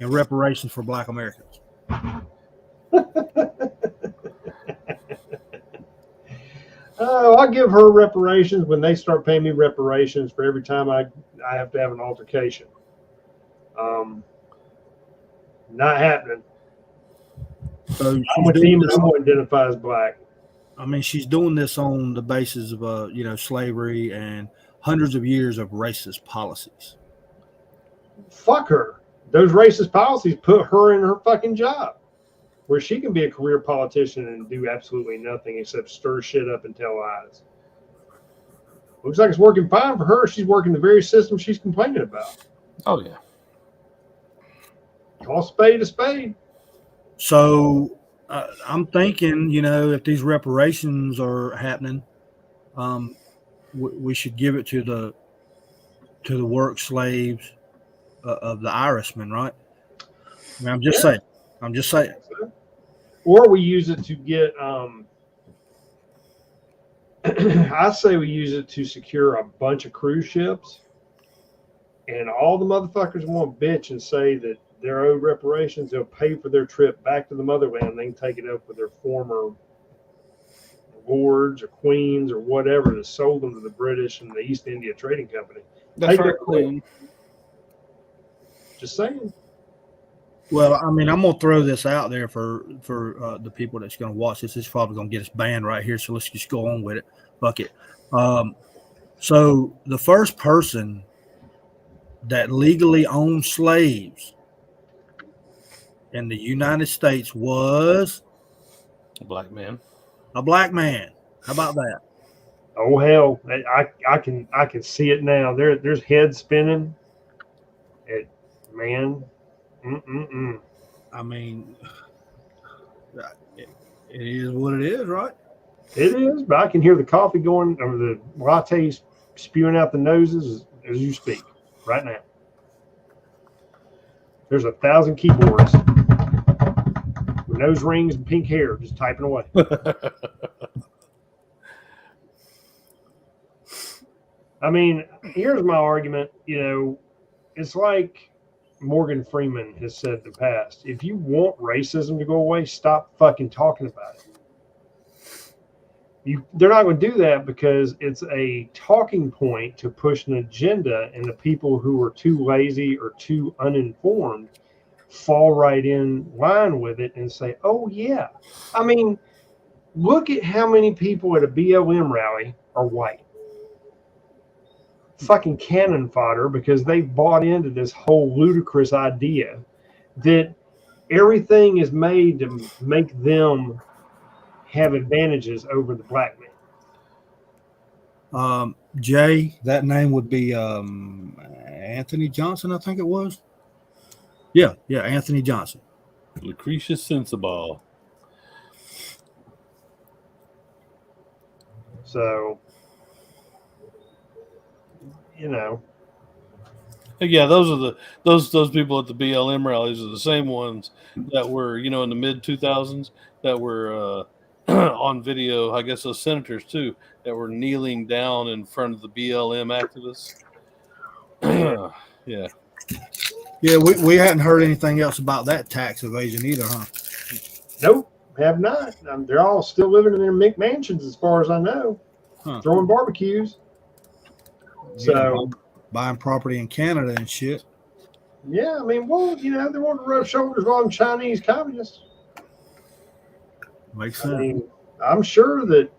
in reparations for Black Americans. Oh, I'll give her reparations when they start paying me reparations for every time I have to have an altercation. Not happening. So I'm a team and I'm going to identify as black. I mean, she's doing this on the basis of slavery and hundreds of years of racist policies. Fuck her. Those racist policies put her in her fucking job, where she can be a career politician and do absolutely nothing except stir shit up and tell lies. Looks like it's working fine for her. She's working the very system she's complaining about. Oh yeah. Call spade a spade. So I'm thinking, if these reparations are happening, we should give it to the work slaves of the Irishmen, right? I mean, I'm just saying. Or we use it to get. I say we use it to secure a bunch of cruise ships, and all the motherfuckers want to bitch and say that they're owed reparations. They'll pay for their trip back to the motherland. They can take it up with their former lords or queens or whatever that sold them to the British and the East India Trading Company. That's right, Queen. Just saying. Well, I mean, I'm gonna throw this out there for the people that's gonna watch this. This is probably gonna get us banned right here, so let's just go on with it. Fuck it. So the first person that legally owned slaves in the United States was A black man. a black man. How about that? Oh hell, I can see it now. There's heads spinning. Man. I mean, it is what it is, right? It is, but I can hear the coffee going, or the lattes spewing out the noses as you speak right now. There's 1,000 keyboards with nose rings and pink hair just typing away. I mean, here's my argument. It's like Morgan Freeman has said in the past. If you want racism to go away, stop fucking talking about it. They're not going to do that because it's a talking point to push an agenda, and the people who are too lazy or too uninformed fall right in line with it and say, oh, yeah. I mean, look at how many people at a BLM rally are white. Fucking cannon fodder, because they bought into this whole ludicrous idea that everything is made to make them have advantages over the black man. Jay, that name would be Anthony Johnson, I think it was. Yeah, Anthony Johnson. Lucretia Sensabaugh. So, Yeah, those are those people at the BLM rallies are the same ones that were, in the mid 2000s that were on video. I guess those senators too that were kneeling down in front of the BLM activists. Yeah. Yeah, we hadn't heard anything else about that tax evasion either, huh? Nope, have not. They're all still living in their McMansions as far as I know, throwing barbecues. So buying property in Canada and shit. Yeah, I mean, well, they want to rub shoulders with all them Chinese communists. Makes sense. I mean, I'm sure that,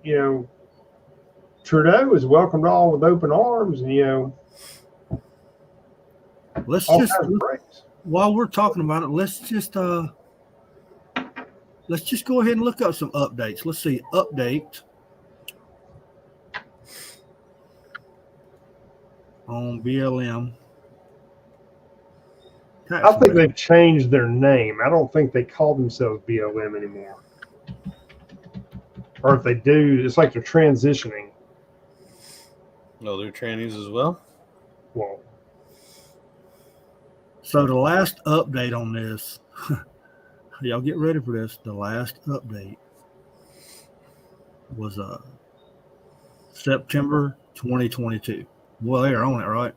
Trudeau is welcomed all with open arms, and, let's all just, kinds of praise. while we're talking about it, let's just go ahead and look up some updates. Let's see, update on BLM. tax I think abatement. they've changed their name. I don't think they call themselves BLM anymore. Or if they do, it's like they're transitioning. No, they're trannies as well. Well, So the last update on this, y'all get ready for this. The last update was September 2022. Well, they're on it, right?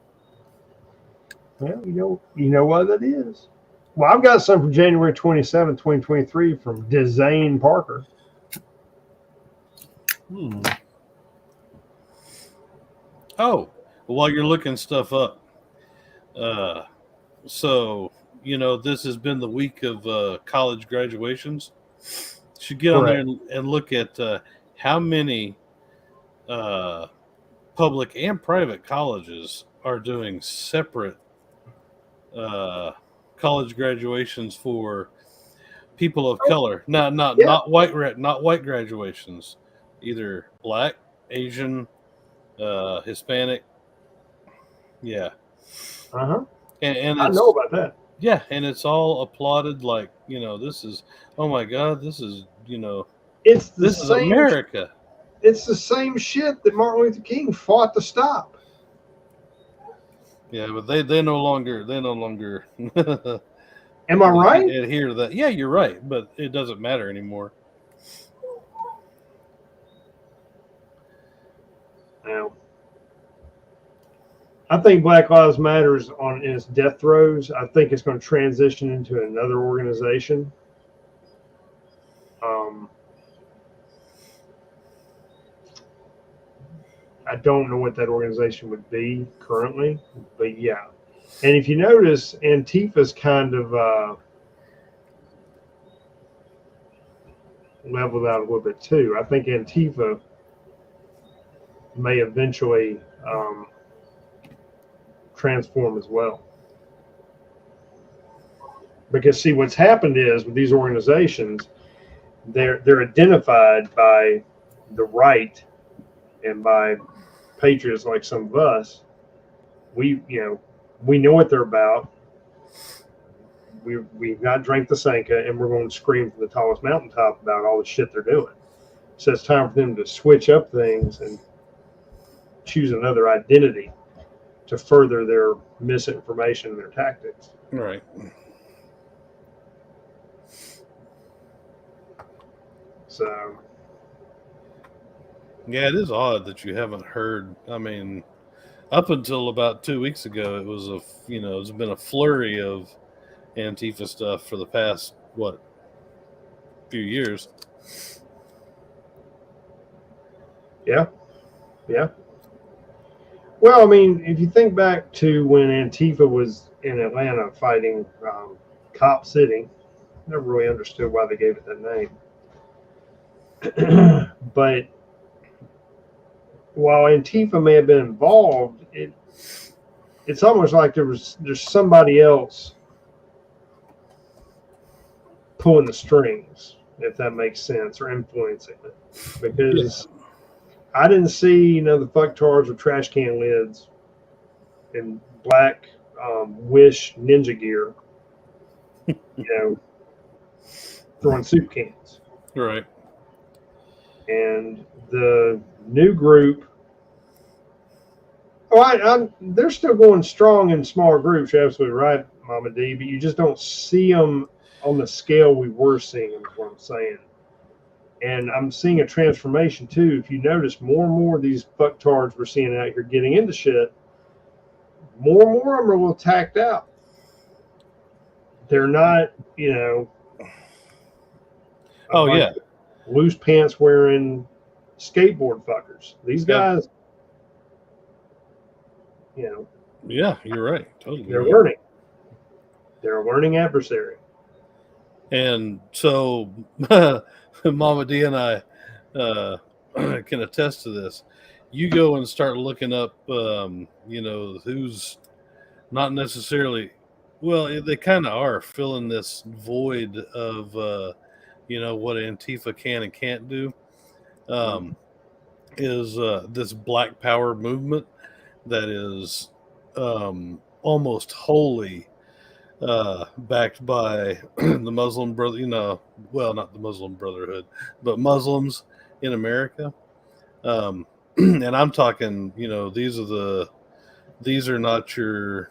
well, you know what that is. Well, I've got some from January 27, 2023 from Dezane Parker. Oh, while you're looking stuff up, so this has been the week of college graduations. You should get on there and look at how many public and private colleges are doing separate college graduations for people of color. Not white graduations, either Black, Asian, Hispanic. Yeah. Uh-huh. And I know about that. Yeah, and it's all applauded like, this is, oh my God, this is, It's the this is same America. It's the same shit that Martin Luther King fought to stop. Yeah, but they no longer Am I right? adhere to that. Yeah, you're right, but it doesn't matter anymore. Now, I think Black Lives Matter is on its death throes. I think it's going to transition into another organization. I don't know what that organization would be currently, but yeah. And if you notice, Antifa's kind of leveled out a little bit too. I think Antifa may eventually transform as well. Because see, what's happened is with these organizations, they're identified by the right and by patriots like some of us. We know what they're about. We've not drank the Sanka, and we're going to scream from the tallest mountaintop about all the shit they're doing. So it's time for them to switch up things and choose another identity to further their misinformation and their tactics. Right. So, yeah, it is odd that you haven't heard. I mean, up until about 2 weeks ago, it was it's been a flurry of Antifa stuff for the past few years. Yeah. Well, I mean, if you think back to when Antifa was in Atlanta fighting Cop City, never really understood why they gave it that name. But while Antifa may have been involved, it's almost like there's somebody else pulling the strings, if that makes sense, or influencing it. Because I didn't see the fucktards with trash can lids and black Wish ninja gear, throwing soup cans. Right. And the new group, they're still going strong in smaller groups. You're absolutely right, Mama D, but you just don't see them on the scale we were seeing them, is what I'm saying. And I'm seeing a transformation too. If you notice, more and more of these fucktards we're seeing out here getting into shit, more and more of them are a little tacked out. They're not, loose pants wearing skateboard fuckers. These guys, Yeah, you're right. Totally. they're learning. They're a learning adversary. And so Mama D and I can attest to this. You go and start looking up, who's not necessarily, well, they kind of are filling this void of, what Antifa can and can't do, is this Black Power movement that is almost wholly backed by the Muslim brother, well, not the Muslim Brotherhood, but Muslims in America. And I'm talking, these are not your,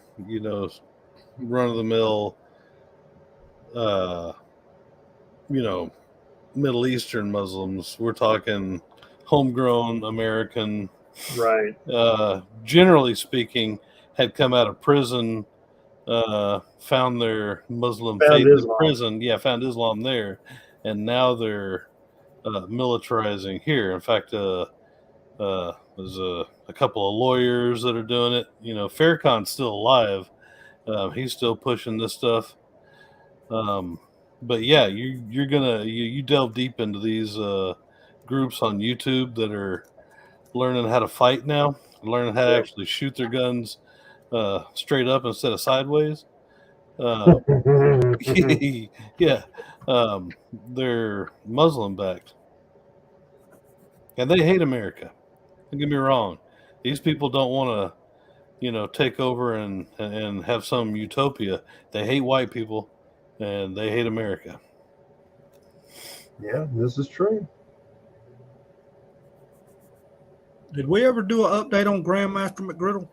run of the mill, Middle Eastern Muslims. We're talking homegrown American, Right. generally speaking, had come out of prison, found their Muslim Found faith in Islam. prison. Yeah, found Islam there, and now they're militarizing here. In fact, there's a couple of lawyers that are doing it. Farrakhan's still alive. He's still pushing this stuff. But yeah, you're gonna you delve deep into these groups on YouTube that are learning how to fight now, learning how to actually shoot their guns straight up instead of sideways. Yeah, they're Muslim backed, and they hate America. Don't get me wrong; these people don't want to, take over and have some utopia. They hate white people, and they hate America. Yeah, this is true. Did we ever do an update on Grandmaster McGriddle?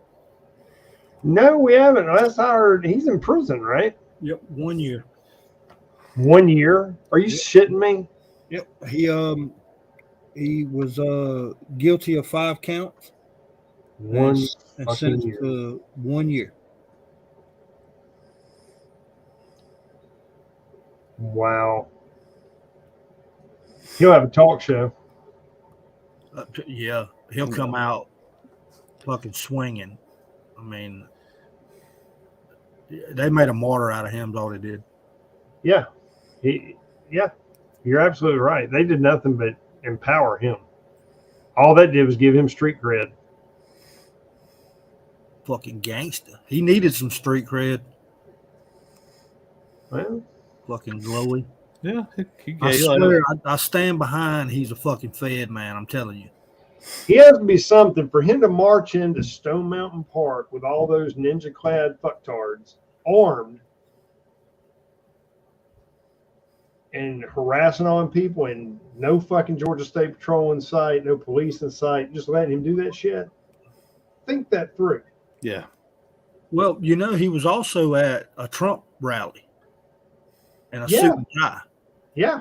No, we haven't. Last I heard, he's in prison, right? Yep, 1 year. 1 year? Are you shitting me? Yep, he was guilty of 5 counts One and fucking sentenced year. to 1 year. Wow. He'll have a talk show. Yeah, he'll come out fucking swinging. I mean, they made a martyr out of him. Is all they did. Yeah. Yeah. You're absolutely right. They did nothing but empower him. All that did was give him street cred. Fucking gangster. He needed some street cred. Well, Fucking glowy. Yeah, I swear, I stand behind. He's a fucking Fed man. I'm telling you. he has to be something for him to march into Stone Mountain Park with all those ninja-clad fucktards armed and harassing on people, and no fucking Georgia State Patrol in sight, no police in sight, just letting him do that shit. Think that through. Yeah. Well, he was also at a Trump rally in a Yeah. suit and tie. Yeah.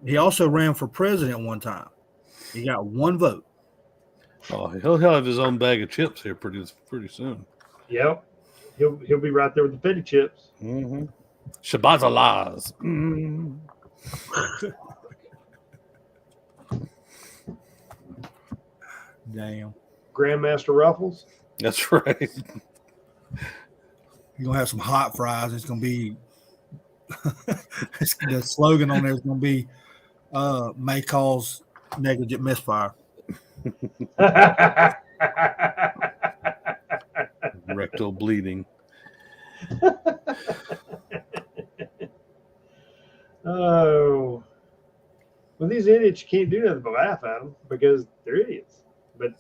He also ran for president one time. He got 1 vote. Oh, he'll have his own bag of chips here pretty soon. Yep. He'll be right there with the petty chips. Mm-hmm. Shabazz mm. Damn. Grandmaster Ruffles. That's right. You're going to have some hot fries. It's going to be the slogan on there is going to be may cause negligent misfire. Rectal bleeding. Oh. Well, these idiots, you can't do nothing but laugh at them because they're idiots. But,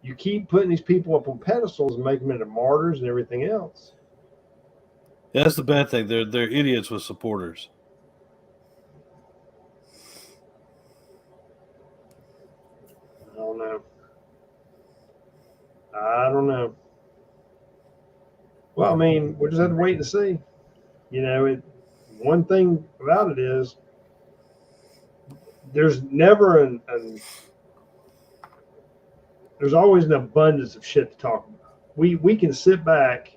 you keep putting these people up on pedestals and making them into martyrs and everything else. Yeah, that's the bad thing. They're idiots with supporters. I don't know. Well, I mean, we'll just have to wait and see. One thing about it is there's never there's always an abundance of shit to talk about. We can sit back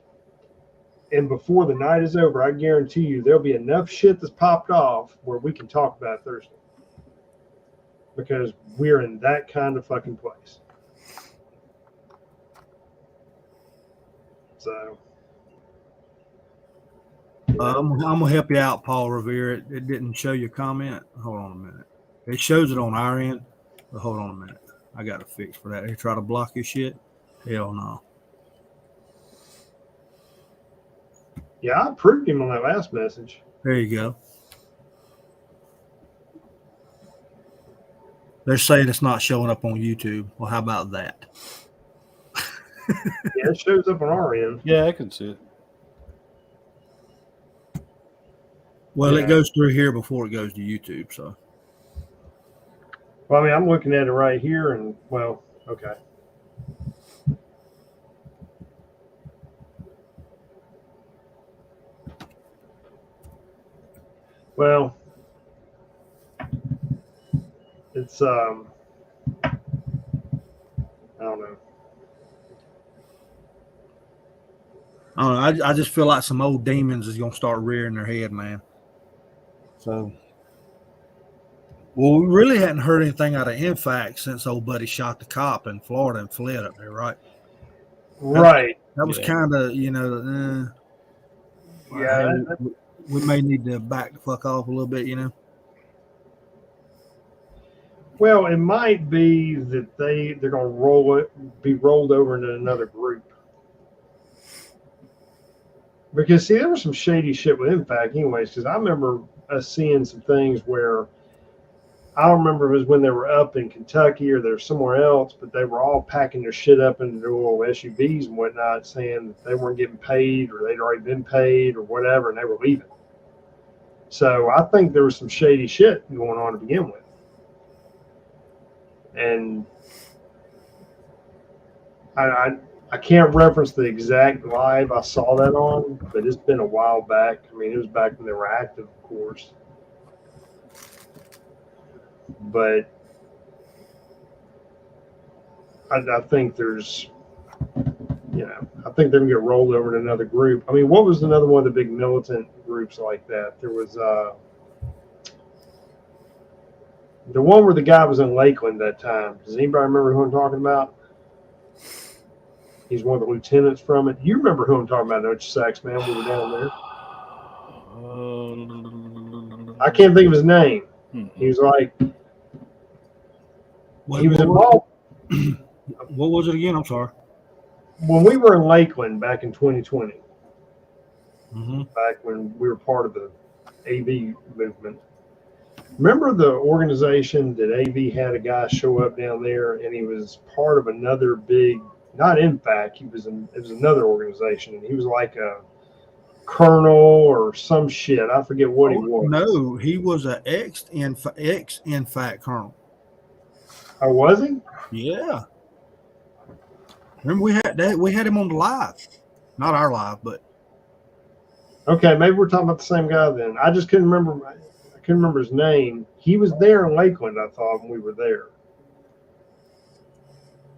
and before the night is over, I guarantee you there'll be enough shit that's popped off where we can talk about it Thursday. Because we're in that kind of fucking place. So I'm gonna help you out, Paul Revere. It didn't show your comment. Hold on a minute. It shows it on our end, but hold on a minute. I got a fix for that. They try to block your shit. Hell no. yeah, I approved him on that last message. There you go. They're saying it's not showing up on YouTube. Well, how about that? Yeah, it shows up on our end. Yeah, I can see it. Well, Yeah. it goes through here before it goes to YouTube. So Well, I mean, I'm looking at it right here, and well, okay. Well, it's I don't know. I don't know. I just feel like some old demons is gonna start rearing their head, man. So, well, we really hadn't heard anything out of InFact since old buddy shot the cop in Florida and fled up there, right? Right. That was Yeah. kind of, you know, Yeah. hey, we may need to back the fuck off a little bit, you know. Well, it might be that they're going to be rolled over into another group. Because see, there was some shady shit with InFact, anyways. Because I remember us seeing some things where I don't remember if it was when they were up in Kentucky or they're somewhere else, but they were all packing their shit up into their little SUVs and whatnot, saying that they weren't getting paid or they'd already been paid or whatever, and they were leaving. So I think there was some shady shit going on to begin with. And I can't reference the exact live I saw that on, but it's been a while back. I mean, it was back when they were active, of course. But I think there's, I think they're going to get rolled over to another group. I mean, what was another one of the big militant groups like that? There was the one where the guy was in Lakeland that time. Does anybody remember who I'm talking about? He's one of the lieutenants from it. You remember who I'm talking about, don't you, Sax, man? We were down there. I can't think of his name. He was like, he was involved. What was it again? I'm sorry. When we were in Lakeland back in 2020, Mm-hmm. back when we were part of the AV movement, remember the organization that AV had a guy show up down there, and he was part of another big, not InFact, it was another organization, and he was like a colonel or some shit. I forget what he was. No, he was an ex-InFact colonel. Oh, was he? Yeah. Remember we had him on the live, not our live, but Okay, maybe we're talking about the same guy then. I just couldn't remember. I couldn't remember his name. He was there in Lakeland, I thought, when we were there.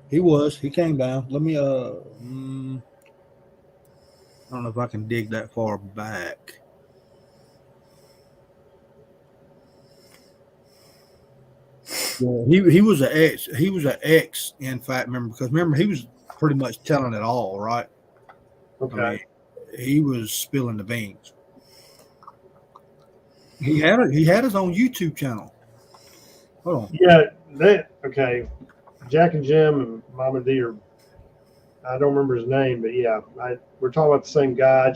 he was. He came down. Let me. I don't know if I can dig that far back. Yeah, he was an ex. He was an ex InFact member because remember he was pretty much telling it all, right? Okay. I mean, he was spilling the beans. He had his own YouTube channel. Hold on. Yeah, okay. Jack and Jim and Mama D are, I don't remember his name, but yeah, we're talking about the same guy.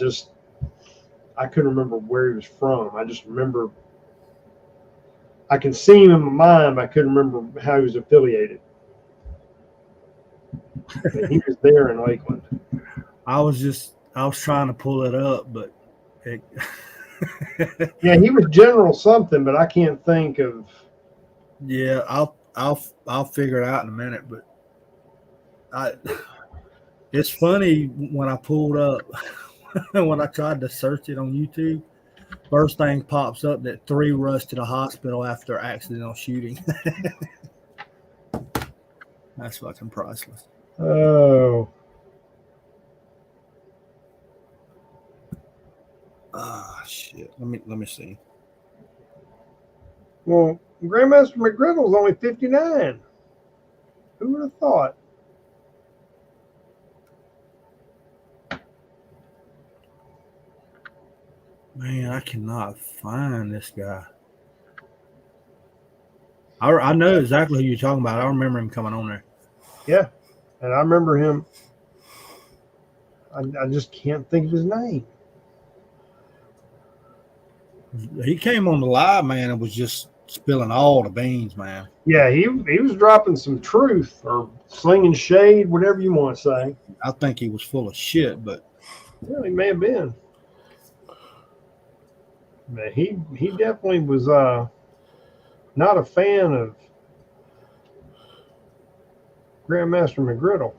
I couldn't remember where he was from. I just remember, I can see him in my mind, but I couldn't remember how he was affiliated. And he was there in Lakeland. I was trying to pull it up, but it, Yeah, he was General something, but I can't think of. yeah, I'll figure it out in a minute. But it's funny when I pulled up when I tried to search it on YouTube. First thing pops up that 3 rushed to the hospital after accidental shooting. That's fucking priceless. Oh. Ah, shit. Let me see. Well, Grandmaster McGriddle's only 59. Who would have thought? Man, I cannot find this guy. I know exactly who you're talking about. I remember him coming on there. Yeah, and I remember him. I just can't think of his name. He came on the live, man, and was just spilling all the beans, man. Yeah, he was dropping some truth or slinging shade, whatever you want to say. I think he was full of shit, but Yeah, he may have been. But he definitely was not a fan of Grandmaster McGriddle.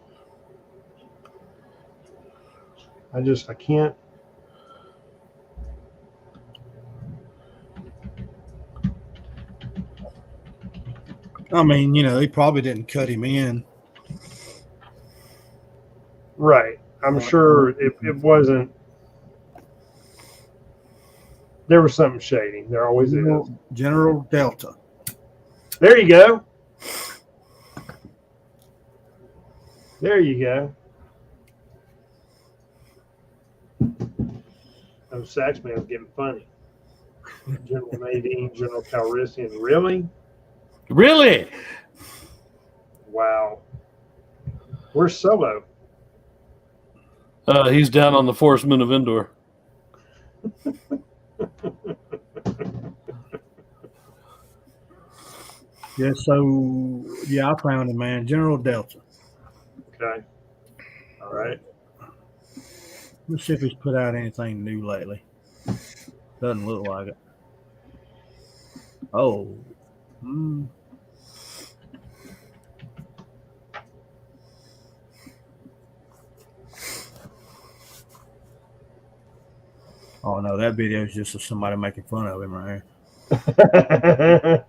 I can't. I mean, he probably didn't cut him in. Right. I'm sure it wasn't. There was something shady. There always is. General Delta. There you go. There you go. Oh, Saxman's getting funny. General Nadine, General Calrissian. Really? Really? Wow. Where's Solo? He's down on the Forest Moon of Endor. Yeah, so I found him, man. General Delta. Okay. All right. Let's see if he's put out anything new lately. Doesn't look like it. Oh. Oh no, that video is just of somebody making fun of him right here.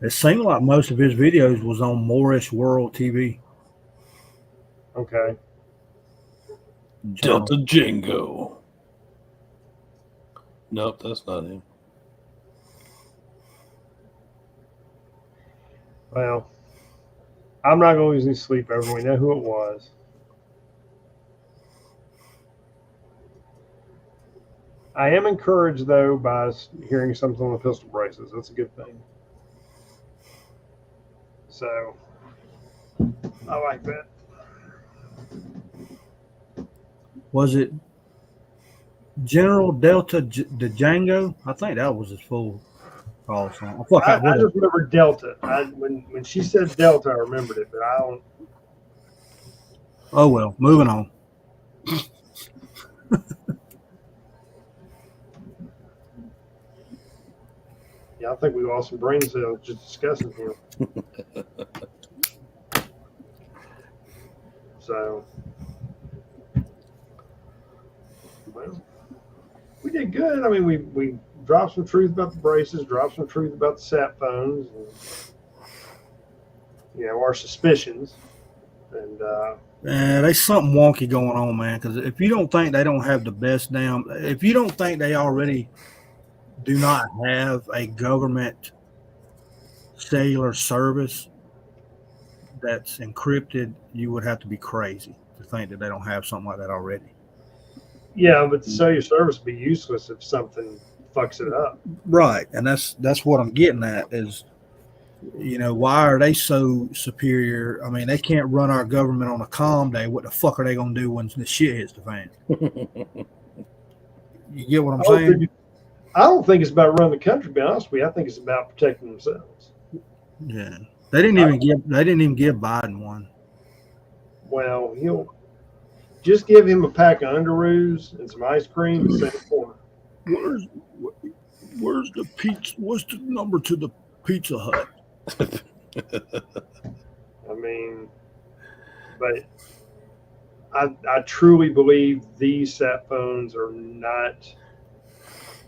It seemed like most of his videos was on Moorish World TV. Okay. Delta Django. Nope, that's not him. Well, I'm not going to lose any sleep over. We know who it was. I am encouraged, though, by hearing something on the pistol braces. That's a good thing. So, I like that. Was it General Delta Django? I think that was his full call sign. I just remember Delta. When she said Delta, I remembered it, but I don't. Oh, well, moving on. Yeah, I think we lost some brain cells just discussing him. So, well, we did good. I mean, we dropped some truth about the braces, dropped some truth about the sat phones, and, our suspicions. And there's something wonky going on, man. Because if you don't think they don't have the best if you don't think they already do not have a government cellular service that's encrypted, you would have to be crazy to think that they don't have something like that already. yeah, but the cellular service would be useless if something fucks it up. Right, and that's what I'm getting at is, why are they so superior? I mean, they can't run our government on a calm day. What the fuck are they going to do when the shit hits the fan? You get what I'm saying? I don't think it's about running the country, to be honest with you. I think it's about protecting themselves. Yeah. They didn't even give Biden one. Well, he'll just give him a pack of Underoos and some ice cream and send it for him. Where's the pizza? What's the number to the Pizza Hut? I mean, but I truly believe these sat phones are not.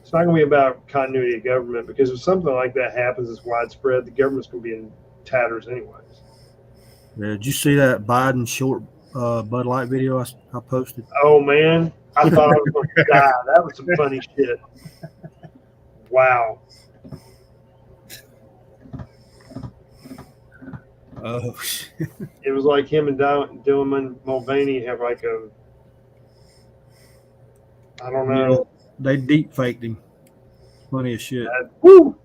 It's not going to be about continuity of government, because if something like that happens, it's widespread. The government's going to be in tatters anyways. Yeah, did you see that Biden short Bud Light video I posted? Oh man, I thought I was going to die. That was some funny shit. Wow. Oh shit. It was like him and Dylan Mulvaney have like a, I don't know. Yeah, they deep faked him. Funny as shit. Woo!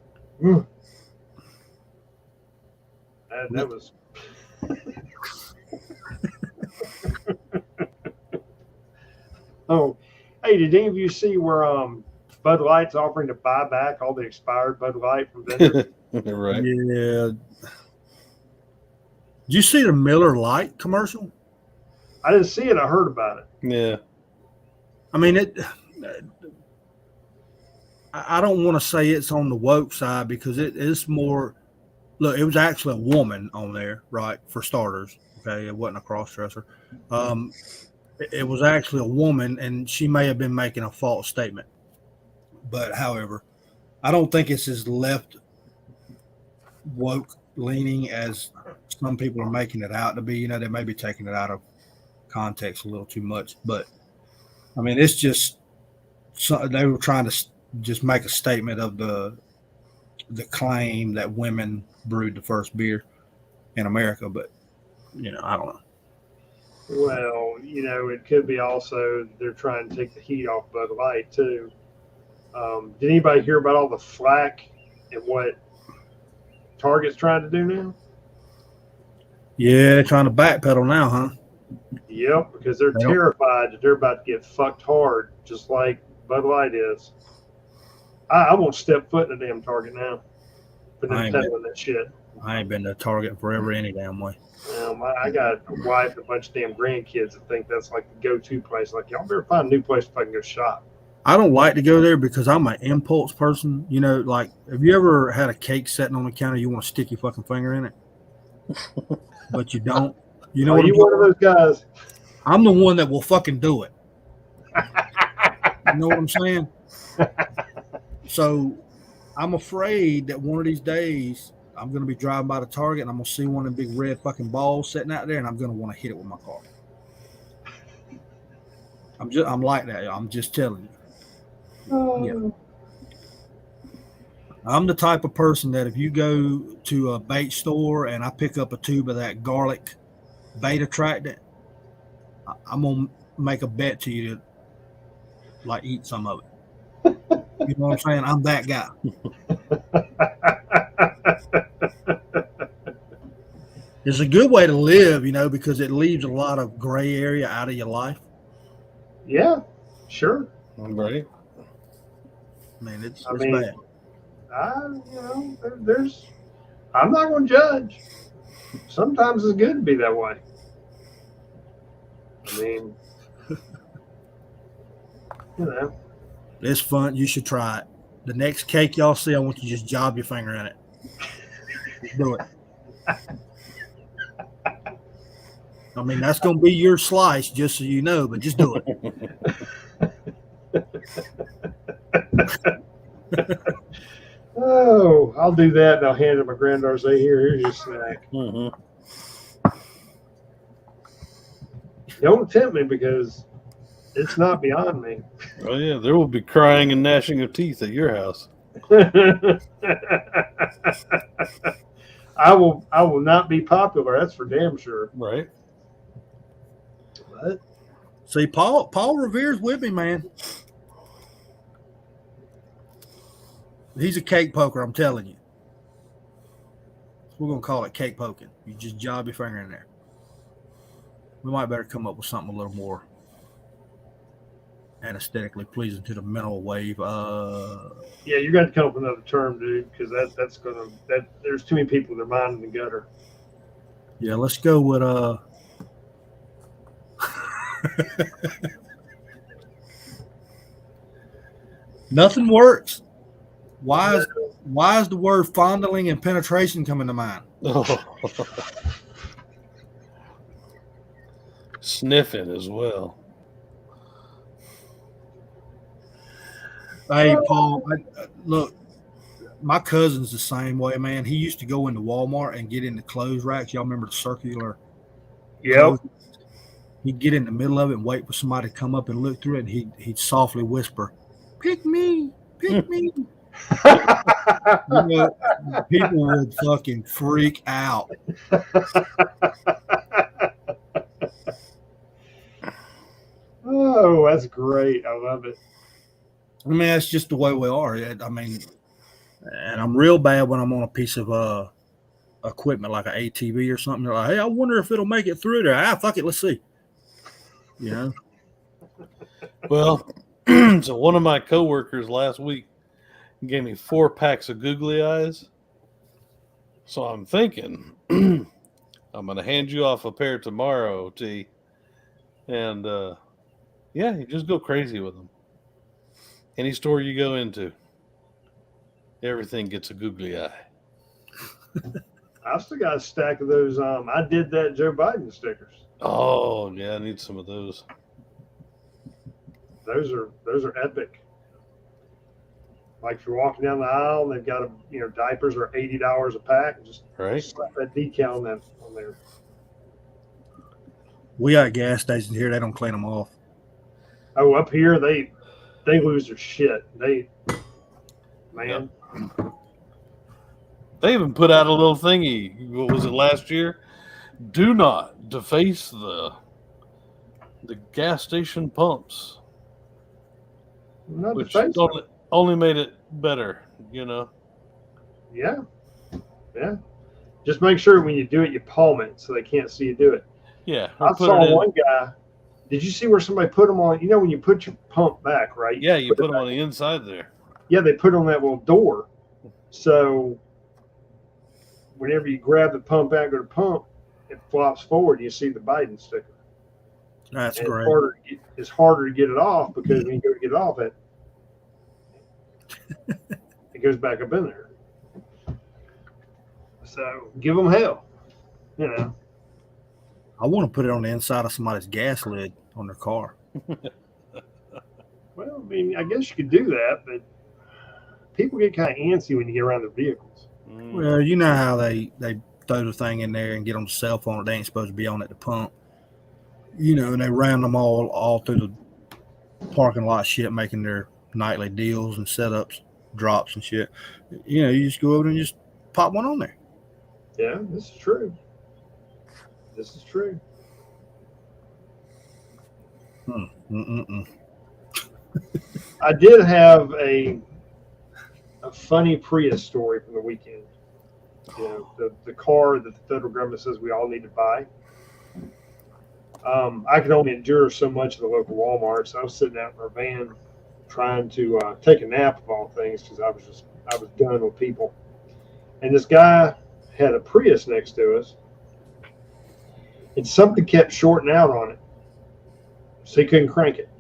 That was. Oh, Hey, did any of you see where Bud Light's offering to buy back all the expired Bud Light from vendors? Right. Yeah. Did you see the Miller Lite commercial? I didn't see it. I heard about it. Yeah. I mean, I don't want to say it's on the woke side because it is more. Look, it was actually a woman on there, right? For starters, okay, it wasn't a cross-dresser. It was actually a woman, and she may have been making a false statement. But, however, I don't think it's as left woke leaning as some people are making it out to be. You know, they may be taking it out of context a little too much. But, I mean, it's just they were trying to just make a statement of the claim that women brewed the first beer in America. But, you know, I don't know. Well, you know, it could be also they're trying to take the heat off Bud Light too. Did anybody hear about all the flack and what Target's trying to do now? Yeah, they're trying to backpedal now, huh? Yep, because they're Yep. terrified that they're about to get fucked hard, just like Bud Light is. I won't step foot in a damn Target now for them I ain't peddling that shit. I ain't been to Target forever any damn way. I got a wife and a bunch of damn grandkids that think that's like the go-to place. Like, y'all better find a new place if I can go shop. I don't like to go there because I'm an impulse person. You know, like, have you ever had a cake sitting on the counter, you want to stick your fucking finger in it, but you don't? You know Are what you I'm one of those guys? I'm the one that will fucking do it. You know what I'm saying? So I'm afraid that one of these days I'm going to be driving by the Target and I'm going to see one of them big red fucking balls sitting out there and I'm going to want to hit it with my car. I'm like that. I'm just telling you. Yeah. I'm the type of person that if you go to a bait store and I pick up a tube of that garlic bait attractant, I'm going to make a bet to you to like eat some of it. You know what I'm saying? I'm that guy. It's a good way to live, you know, because it leaves a lot of gray area out of your life. Yeah, sure. Right. I mean, it's I mean, bad. I'm not going to judge. Sometimes it's good to be that way. I mean, you know. It's fun. You should try it. The next cake y'all see, I want you to just job your finger in it. Do it. I mean, that's going to be your slice, just so you know, but just do it. Oh, I'll do that and I'll hand it to my granddaughter. Say, here's your snack. Mm-hmm. Don't tempt me because it's not beyond me. Oh yeah, there will be crying and gnashing of teeth at your house. I will not be popular. That's for damn sure. Right. What? See, Paul Revere's with me, man. He's a cake poker, I'm telling you. We're going to call it cake poking. You just job your finger in there. We might better come up with something a little more aesthetically pleasing to the mental wave. Yeah, you're going to come up with another term, dude, because that's going to there's too many people with their mind in the gutter. Yeah, let's go with nothing works. Why is the word fondling and penetration coming to mind? Oh. Sniffing as well. Hey, Paul, look, my cousin's the same way, man. He used to go into Walmart and get in the clothes racks. Y'all remember the circular? Yep. clothes? He'd get in the middle of it and wait for somebody to come up and look through it, and he'd softly whisper, "Pick me, pick me." You know, people would fucking freak out. Oh, that's great. I love it. I mean, that's just the way we are. I mean, and I'm real bad when I'm on a piece of equipment like an ATV or something. They're like, "Hey, I wonder if it'll make it through there." Fuck it, let's see. You know. Well, So one of my coworkers last week gave me 4 packs of googly eyes. So I'm thinking I'm going to hand you off a pair tomorrow, T. And yeah, you just go crazy with them. Any store you go into, everything gets a googly eye. I still got a stack of those. I did that Joe Biden stickers. Oh yeah, I need some of those. Those are epic. Like if you're walking down the aisle and they've got diapers are $80 a pack. Just Right? slap that decal on there. We got gas stations here. They don't clean them off. Oh, up here they lose their shit. Man. They even put out a little thingy. What was it last year? Do not deface the gas station pumps, Not which defacing them. only made it better. Yeah. Just make sure when you do it, you palm it so they can't see you do it. Yeah, I saw one guy. Did you see where somebody put them on? When you put your pump back, right? Yeah, you put them on the inside there. Yeah, they put on that little door. So whenever you grab the pump out, go to pump, it flops forward. You see the Biden sticker. That's And great. it's harder to get it off because when you go to get it off, it goes back up in there. So give them hell. I want to put it on the inside of somebody's gas lid on their car. Well, I mean, I guess you could do that, but people get kind of antsy when you get around their vehicles. Well, you know how they throw the thing in there and get on the cell phone. They ain't supposed to be on at the pump. And they round them all through the parking lot shit, making their nightly deals and setups, drops and shit. You just go over and just pop one on there. Yeah, this is true. I did have a funny Prius story from the weekend. The car that the federal government says we all need to buy. I could only endure so much of the local Walmart, so I was sitting out in our van trying to take a nap of all things because I was done with people. And this guy had a Prius next to us, and something kept shorting out on it, so he couldn't crank it.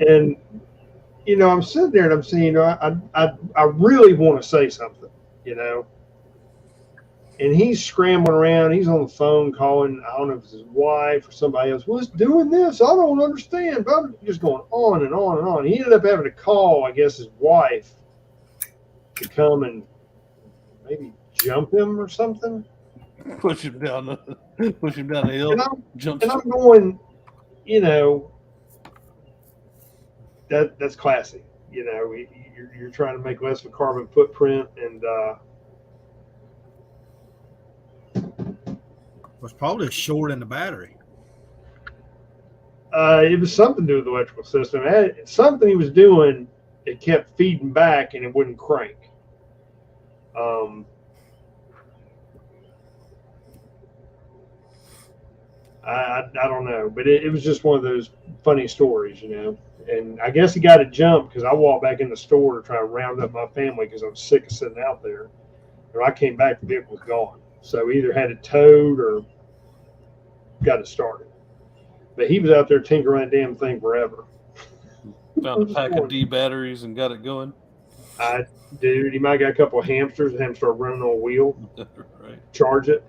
And I'm sitting there and I'm saying, I really want to say something, And he's scrambling around. He's on the phone calling, I don't know if it's his wife or somebody else. Well, it's doing this. I don't understand. But I'm just going on and on and on. He ended up having to call, I guess, his wife to come and maybe jump him or something. Push him down the hill. And I'm going, that's classy. You're trying to make less of a carbon footprint, and was probably short in the battery. It was something to do with the electrical system. Something he was doing, it kept feeding back and it wouldn't crank. I don't know, but it was just one of those funny stories, And I guess he got a jump because I walked back in the store to try to round up my family because I was sick of sitting out there. When I came back, the vehicle was gone. So either had it towed or got it started. But he was out there tinkering that damn thing forever. Found a pack of D batteries and got it going. Dude, he might have got a couple of hamsters and have them start running on a wheel. Right. Charge it.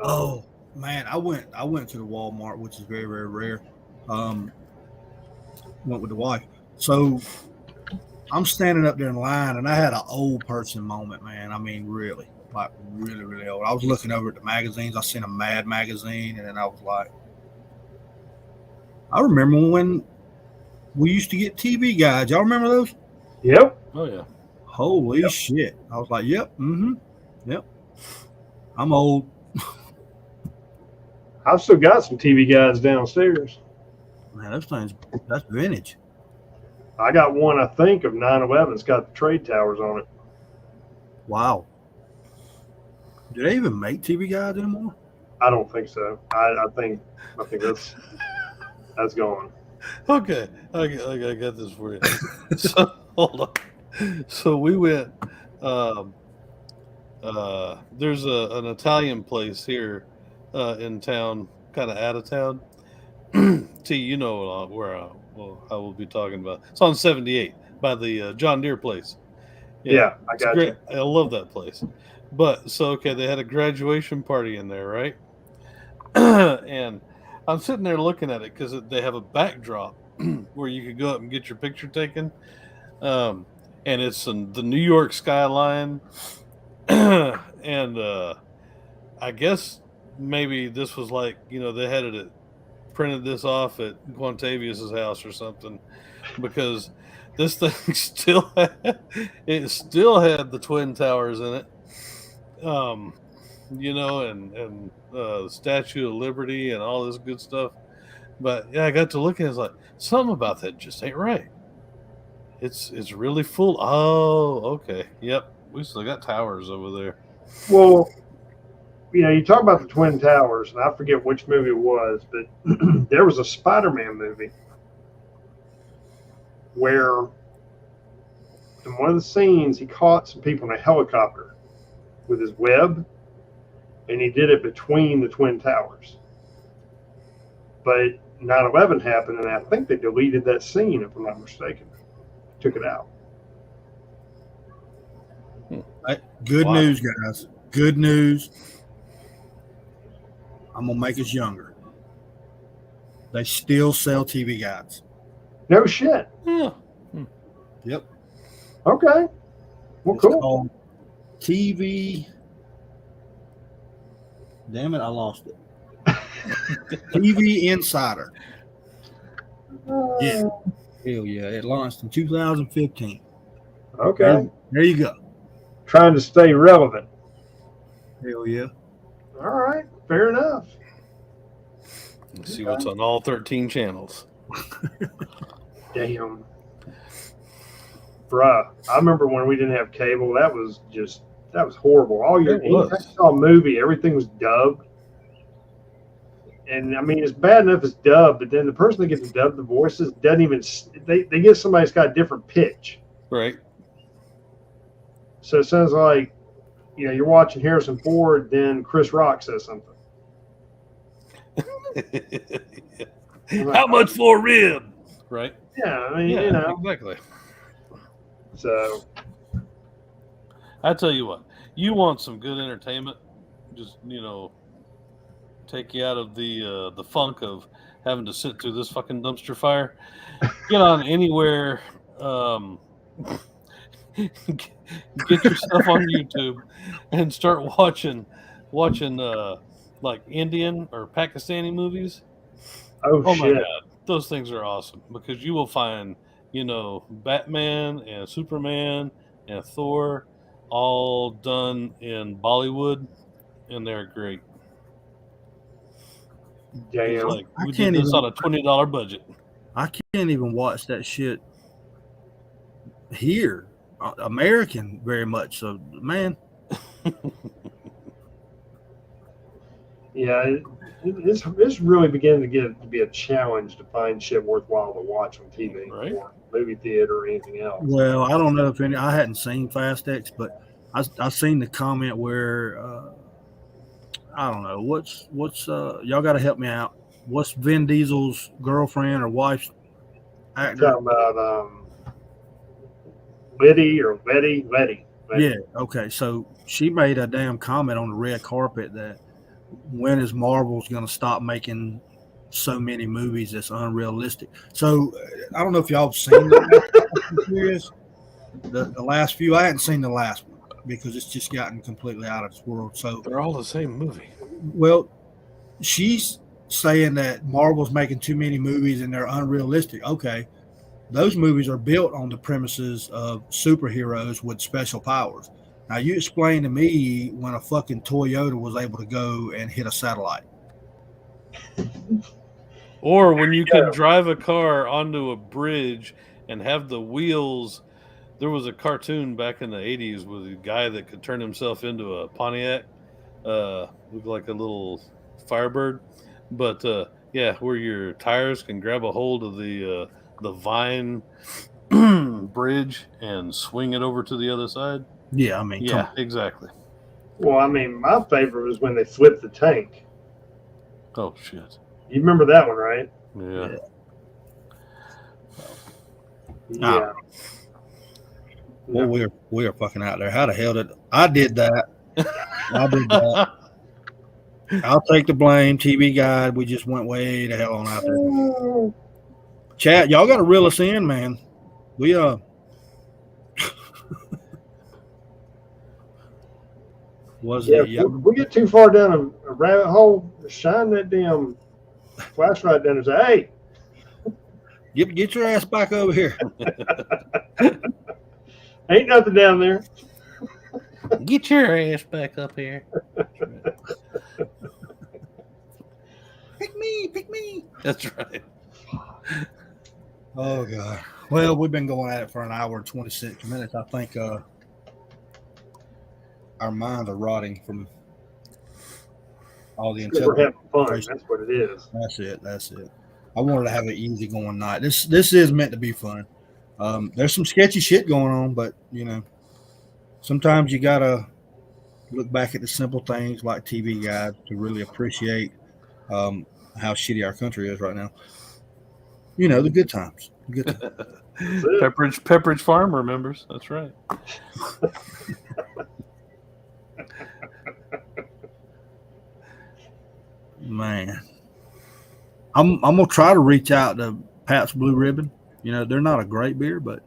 Oh man, I went to the Walmart, which is very, very rare. Went with the wife. So I'm standing up there in line, and I had an old person moment, man. I mean, really old. I was looking over at the magazines. I seen a Mad magazine, and then I was like, I remember when we used to get TV guides. Y'all remember those? Yep. Oh yeah. Holy shit! I was like, yep, yep. I'm old. I've still got some TV guides downstairs. Man, those things, that's vintage. I got one, I think, of 9/11. It's got the trade towers on it. Wow. Do they even make TV guides anymore? I don't think so. I think that's gone. Okay, I got this for you. So hold on. So we went. Um, there's an Italian place here in town, kind of out of town. T, you know where I will be talking about. It's on 78 by the John Deere place. Yeah, I it's got great. you. I love that place. But so okay, they had a graduation party in there, right? And I'm sitting there looking at it because they have a backdrop where you could go up and get your picture taken. And it's the New York skyline. And I guess maybe this was like, they had it printed this off at Quantavius's house or something, because this thing still had the Twin Towers in it. And the Statue of Liberty and all this good stuff. But yeah, I got to look at it. It's like something about that just ain't right. It's really full. Oh, okay. Yep. We still got towers over there. Well, you talk about the Twin Towers, and I forget which movie it was, but there was a Spider-Man movie where in one of the scenes he caught some people in a helicopter with his web, and he did it between the Twin Towers. But 9/11 happened, and I think they deleted that scene, if I'm not mistaken. Took it out. Good Wow. news, guys. Good news. I'm going to make us younger. They still sell TV guides. No shit. Yeah. Yep. Okay. Well, It's cool. called TV. Damn it, I lost it. TV Insider. Yeah. Hell yeah. It launched in 2015. Okay. There you go. Trying to stay relevant. Hell yeah. All right. Fair enough. Let's see what's on all 13 channels. Damn. Bruh. I remember when we didn't have cable. That was horrible. It was. Anytime you saw a movie, everything was dubbed. And I mean, it's bad enough it's dubbed, but then the person that gets to dub the voices doesn't even, they get somebody that's got a different pitch. Right. So it sounds like, you're watching Harrison Ford, then Chris Rock says something. How much for a rib? Right. Yeah, I mean, Yeah, exactly. So I tell you what, you want some good entertainment, just take you out of the funk of having to sit through this fucking dumpster fire. Get on anywhere, get yourself on YouTube and start watching like Indian or Pakistani movies. oh My shit. god, those things are awesome, because you will find Batman and Superman and Thor all done in Bollywood, and they're great. It's Damn. like I we can't did this even- on a $20 budget. I can't even watch that shit here. American very much. So, man, Yeah, it's really beginning to get to be a challenge to find shit worthwhile to watch on TV Right. or movie theater or anything else. well, I don't know if I hadn't seen Fast X, but I seen the comment where I don't know what's y'all got to help me out. What's Vin Diesel's girlfriend or wife's actor? Talking about Letty. Yeah. Okay. So she made a damn comment on the red carpet that when is Marvel's going to stop making so many movies that's unrealistic? So I don't know if y'all have seen the last few. I hadn't seen the last one because it's just gotten completely out of this world. So, They're all the same movie. well, she's saying that Marvel's making too many movies and they're unrealistic. Okay. Those movies are built on the premises of superheroes with special powers. Now, you explain to me when a fucking Toyota was able to go and hit a satellite. Or when you can drive a car onto a bridge and have the wheels. There was a cartoon back in the 80s with a guy that could turn himself into a Pontiac. Looked like a little Firebird, but yeah, where your tires can grab a hold of the vine bridge and swing it over to the other side. Yeah, I mean, come Yeah, on. exactly. Well, I mean, my favorite was when they flipped the tank. Oh shit. You remember that one, right? Yeah. Yeah. Well, we're fucking out there. How the hell did I did that? I did that. I'll take the blame. TV Guide. We just went way the hell on out there. Chat, y'all got to reel us in, man. We was Yeah, it? Yeah. if we get too far down a rabbit hole, shine that damn flashlight down and say, "Hey, Get your ass back over here. ain't nothing down there." Get your ass back up here. Pick me. That's right. Oh god. Well, we've been going at it for an hour and 26 minutes. I think our minds are rotting from all the We're having fun. intelligence. That's what it is. That's it. I wanted to have an easy going night. This is meant to be fun. There's some sketchy shit going on, but you know, sometimes you gotta look back at the simple things like TV Guide to really appreciate how shitty our country is right now. You know, the good times. The good times. Pepperidge Farm remembers. That's right. Man, I'm gonna try to reach out to Pabst Blue Ribbon. You know, they're not a great beer, but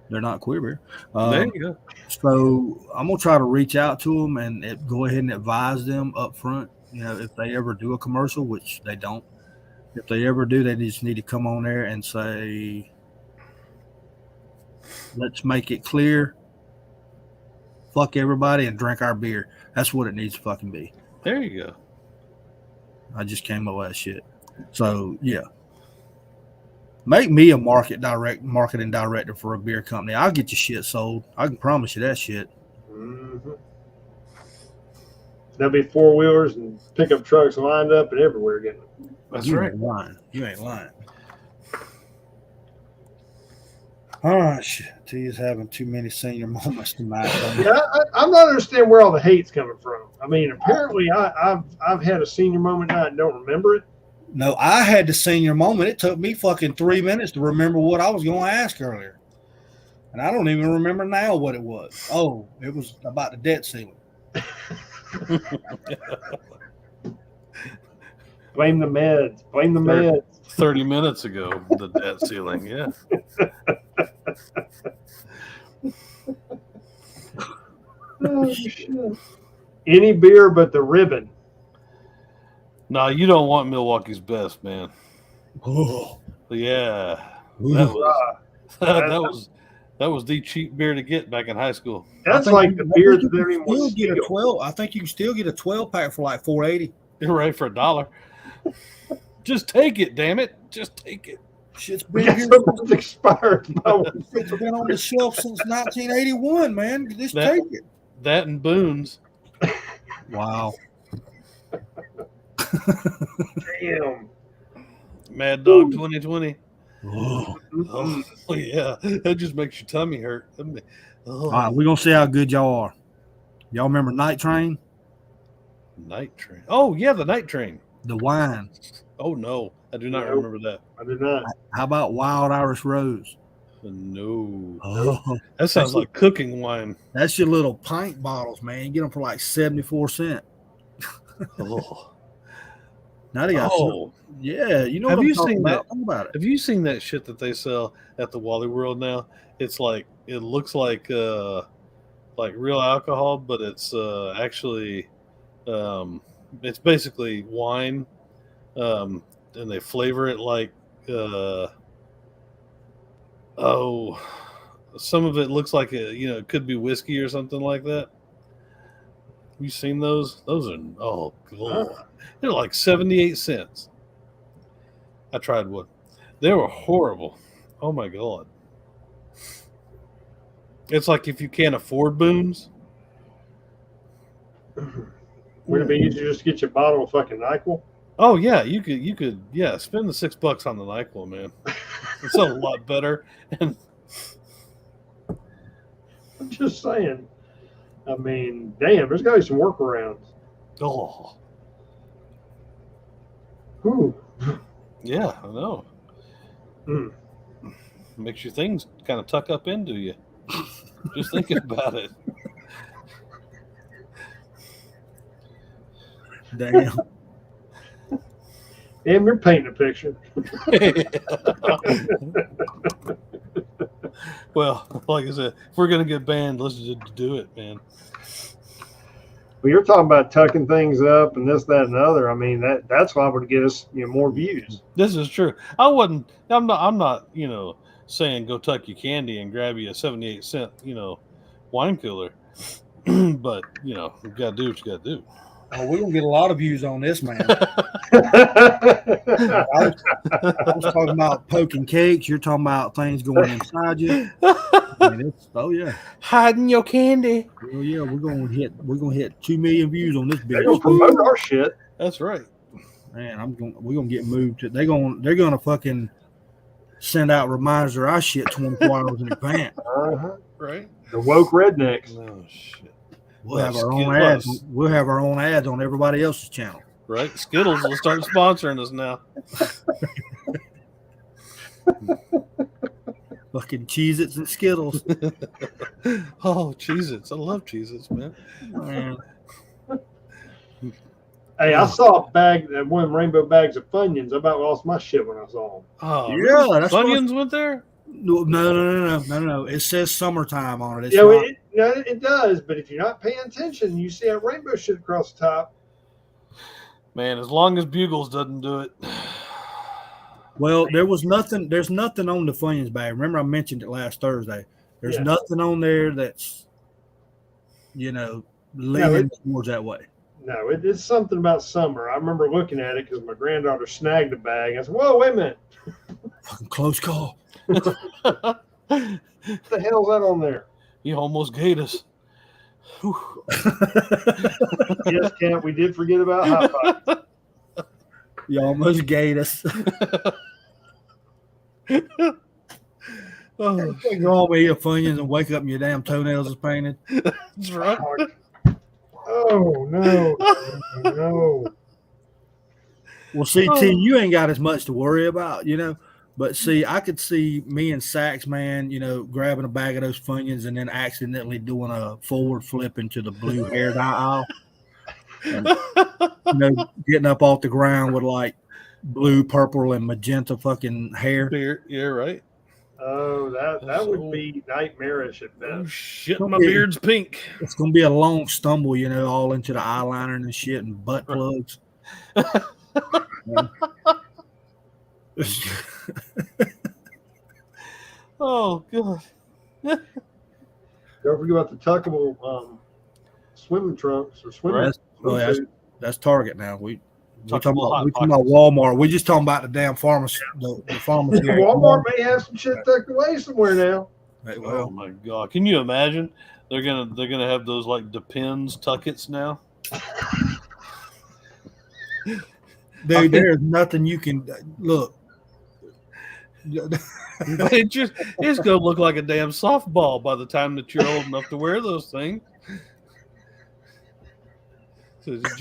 they're not queer beer. There you go. So I'm gonna try to reach out to them and go ahead and advise them up front. You know, if they ever do a commercial, which they don't. If they ever do, they just need to come on there and say, "Let's make it clear. Fuck everybody and drink our beer." That's what it needs to fucking be. There you go. I just came up with that shit. So yeah, make me a marketing director for a beer company. I'll get your shit sold. I can promise you that shit. Mm-hmm. There'll be 4-wheelers and pickup trucks lined up and everywhere getting. That's You right. ain't lying. You ain't lying. All right, shit. T is having too many senior moments tonight. Yeah, I'm not understanding where all the hate's coming from. I mean, apparently I've had a senior moment now and don't remember it. No, I had the senior moment. It took me fucking 3 minutes to remember what I was going to ask earlier. And I don't even remember now what it was. Oh, it was about the debt ceiling. Blame the meds. Blame the meds. 30 minutes ago, the debt ceiling. Yeah. Oh, shit. Any beer but the ribbon. No, you don't want Milwaukee's best, man. Oh, Yeah. ooh. That was the cheap beer to get back in high school. That's I think like you- the I beer think you that can everyone still wants get a to 12. I think you can still get a 12 pack for like $4.80. You're right for $1. Just take it, damn it. Just take it. Shit's been It's here. almost expired. It's been on the shelf since 1981, man. Just That- take it. That and Boone's. Wow. Damn. Mad Dog 2020. Oh. Oh, yeah. That just makes your tummy hurt. doesn't it? Oh, All right, we're gonna see how good y'all are. Y'all remember Night Train? Night Train. Oh, yeah, the Night Train. The wine. Oh, no. I do not Nope. remember that. I did not. How about Wild Irish Rose? No. Oh, That sounds like cooking wine. that's your little pint bottles, man. You get them for like 74 cents. Oh. Now they got Oh. yeah. You know Have what I'm you talking seen about? that? Think about it. Have you seen that shit that they sell at the Wally World now? It's like it looks like real alcohol, but it's actually it's basically wine, and they flavor it like some of it looks like it could be whiskey or something like that. You seen those? Those are God. They're like 78 cents. I tried one. They were horrible. Oh my God. It's like if you can't afford Boone's, Would it be easier just to get you a bottle of fucking NyQuil? Oh yeah, you could spend the $6 on the NyQuil, man. It's a lot better. And I'm just saying. I mean, damn, there's got to be some workarounds. oh Whew. yeah, I know. Mm. Makes your things kind of tuck up into you. Just thinking about it. Damn. Damn, you're painting a picture. Well, like I said, if we're gonna get banned, let's just do it, man. Well, you're talking about tucking things up and this, that, and the other. I mean, that's liable to get us more views. This is true. I'm not, saying go tuck your candy and grab you a 78-cent, wine cooler. But, you gotta do what you gotta do. Oh, we're gonna get a lot of views on this, man. I I was talking about poking cakes. You're talking about things going inside you. I mean, oh yeah, Hiding your candy. oh yeah. We're gonna hit 2 million views on this They're bitch. gonna promote our shit. That's right. Man, we're gonna get moved to. They're gonna fucking send out reminders of our shit 24 hours in advance. Uh-huh. Right. The woke rednecks. Oh shit. We'll have our Skid own ads. was. We'll have our own ads on everybody else's channel. Right. Skittles will start sponsoring us now. Fucking Cheez-Its and Skittles. Oh, Cheez-Its. I love Cheez-Its, man. Man, Hey, I saw a bag, one of them rainbow bags of Funyuns. I about lost my shit when I saw them. Oh, Yeah, that's what- Funyuns went there? no. It says summertime on it. It's Yeah, not- it does, but if you're not paying attention, you see that rainbow shit across the top. Man, as long as Bugles doesn't do it. Well, there's nothing on the Funyuns bag. Remember I mentioned it last Thursday. There's Yeah. nothing on there that's, leaning towards that way. No, it's something about summer. I remember looking at it because my granddaughter snagged a bag. I said, whoa, wait a minute. Fucking close call. What the hell's that on there? You almost gate us. Whew. Yes, Camp, we did forget about hot pockets. You almost gate us. Oh, You go home and eat a Funyuns and wake up and your damn toenails is painted. that's right. Oh, no. No. Well, see, T, you ain't got as much to worry about, But see, I could see me and Sax, man, grabbing a bag of those Funyuns and then accidentally doing a forward flip into the blue hair dye aisle. And, getting up off the ground with like blue, purple, and magenta fucking hair. Beard. Yeah, right. Oh, that would be nightmarish at Oh, best. shit, my beard's pink. It's gonna be a long stumble, all into the eyeliner and shit and butt plugs. Oh, God. Don't forget about the tuckable swimming trunks or swimming Right. swimsuit. That's Target now. We talking Tuckable hot about Walmart. We just talking about the damn pharmacy. The pharmacy. Walmart may have some shit tucked away somewhere now. Hey, Oh well, my God! Can you imagine? They're gonna have those like Depends tuckets now. dude, there's nothing you can look. It's gonna look like a damn softball by the time that you're old enough to wear those things. So did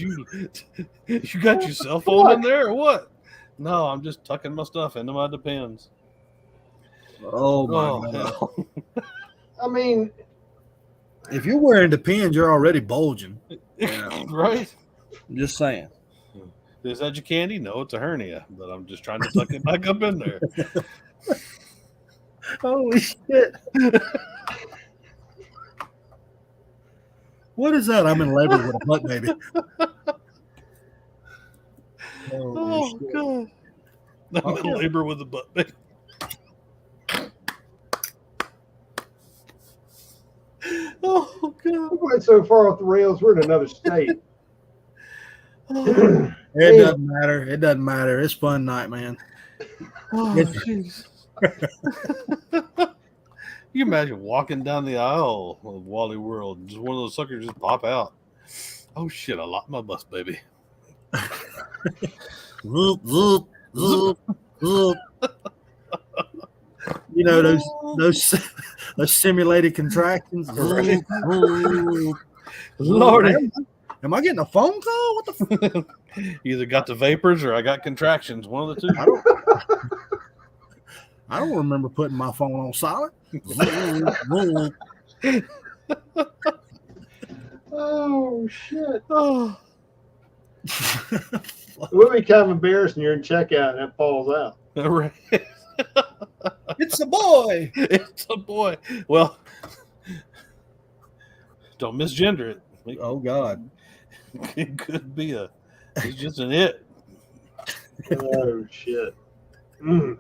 you got your cell phone in there or what? No, I'm just tucking my stuff into my Depends. Oh my Oh, God. hell. I mean, If you're wearing Depends, you're already bulging. Right? I'm just saying. Is that your candy? No, it's a hernia, but I'm just trying to tuck it back up in there. Holy shit. What is that? I'm in labor with a butt baby. Oh, shit. God. I'm in labor with a butt baby. Oh, God. we went so far off the rails, we're in another state. Oh, It doesn't matter. It doesn't matter. It's fun night, man. jeez. You imagine walking down the aisle of Wally World, just one of those suckers just pop out. Oh shit! I locked my bus, baby. Zoop, zoop, zoop, zoop. You know those those simulated contractions. Right. Zoop, zoop. Lordy, Am I getting a phone call? What the? either got the vapors or I got contractions. One of the two. I don't remember putting my phone on silent. Zoop, zoop. Oh shit! Oh, It would be kind of embarrassing. You're in checkout and it falls out. right. It's a boy. It's a boy. Well, don't misgender it. Oh God. It could be it's just an it. Oh shit! Mm.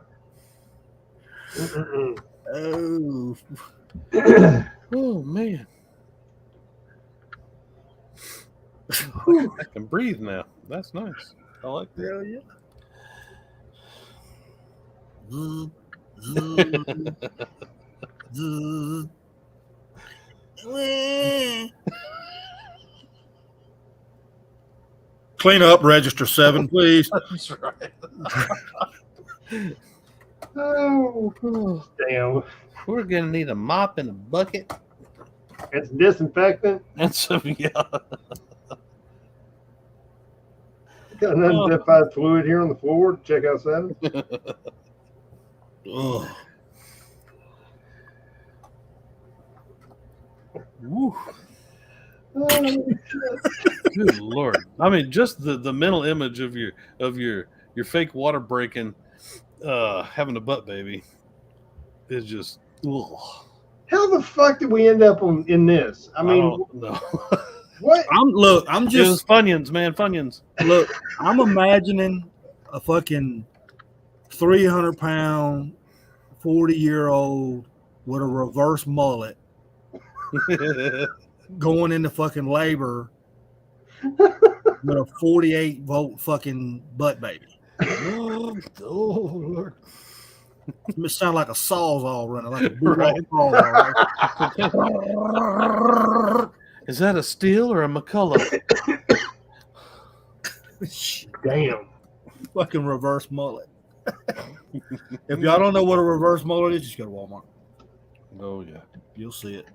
Mm-mm-mm. Oh. Oh man. I can breathe now. That's nice. I like that. Hell yeah. Zoop, zoop, zoop. Clean up, register 7, please. That's right. Oh, damn! We're gonna need a mop and a bucket It's disinfectant. and some Got an unidentified fluid here on the floor. Check out 7. Ugh. Woo. Oh, Good Lord. I mean, just the mental image of your fake water breaking having a butt baby is just ugh. how the fuck did we end up in this? I mean, no. what? I'm It was Funyuns, man, Funyuns. look, I'm imagining a fucking 300-pound, 40-year-old with a reverse mullet going into fucking labor with a 48-volt fucking butt baby. Oh Lord. It sounds like a sawzall running, like a Right. sawzall, right? Is that a Steel or a McCullough? Damn. Fucking reverse mullet. If y'all don't know what a reverse mullet is, just go to Walmart. Oh yeah. You'll see it.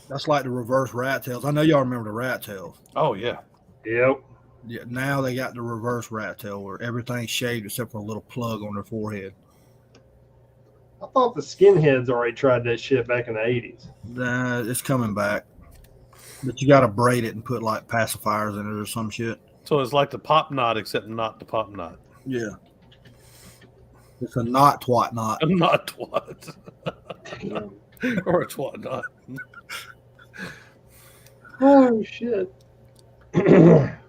That's like the reverse rat tails. I know y'all remember the rat tails. Oh yeah. Yep. Yeah, now they got the reverse rat tail where everything's shaved except for a little plug on their forehead. I thought the skinheads already tried that shit back in the 80s. Nah, it's coming back. But you got to braid it and put like pacifiers in it or some shit. So it's like the pop knot, except not the pop knot. Yeah. It's a not twat knot. A not twat. Or a twat knot. Oh, shit.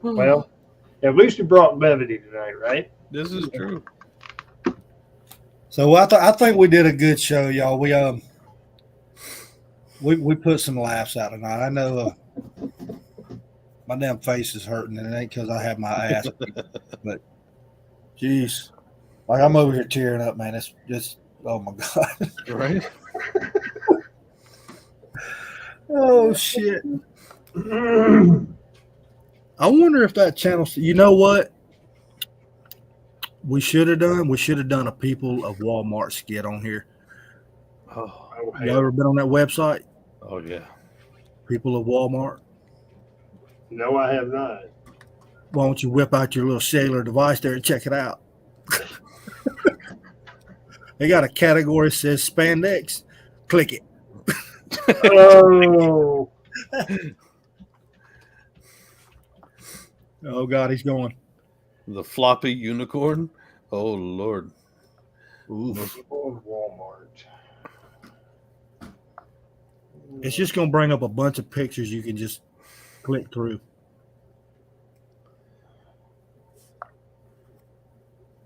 Well, at least we brought levity tonight, right? This is true. So I think we did a good show, y'all. We put some laughs out tonight. I know my damn face is hurting, and it ain't because I have my ass beat, but jeez, like I'm over here tearing up, man. It's just oh my god. Right? Oh shit. I wonder if that channel. You know what? We should have done. We should have done a People of Walmart skit on here. Oh, You ever been on that website? oh yeah. People of Walmart. No, I have not. Why don't you whip out your little cellular device there and check it out? They got a category that says spandex. Click it. Oh, Oh God, he's going. The floppy unicorn. Oh Lord. Oof. Walmart. It's just gonna bring up a bunch of pictures you can just click through.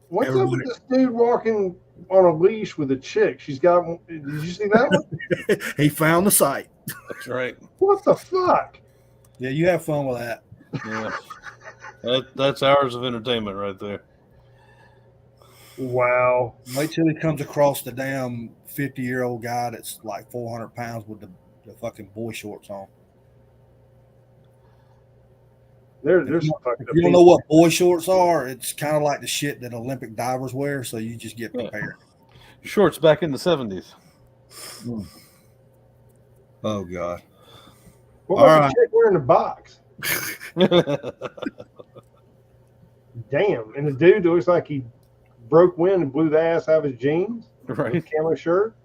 What's up with this dude walking on a leash with a chick? She's got. Did you see that one? He found the site. That's right. What the fuck? Yeah, you have fun with that. Yeah. That's hours of entertainment right there. Wow. Wait till he comes across the damn 50-year-old guy that's like 400 pounds with the the fucking boy shorts on. There's If some fucked If up you don't know people. what boy shorts are, it's kind of like the shit that Olympic divers wear. So you just get Yeah. prepared. Shorts back in the 70s. Oh God. What All about right. the chick wearing the box? Damn. And the dude that looks like he broke wind and blew the ass out of his jeans. Right. With camo shirt.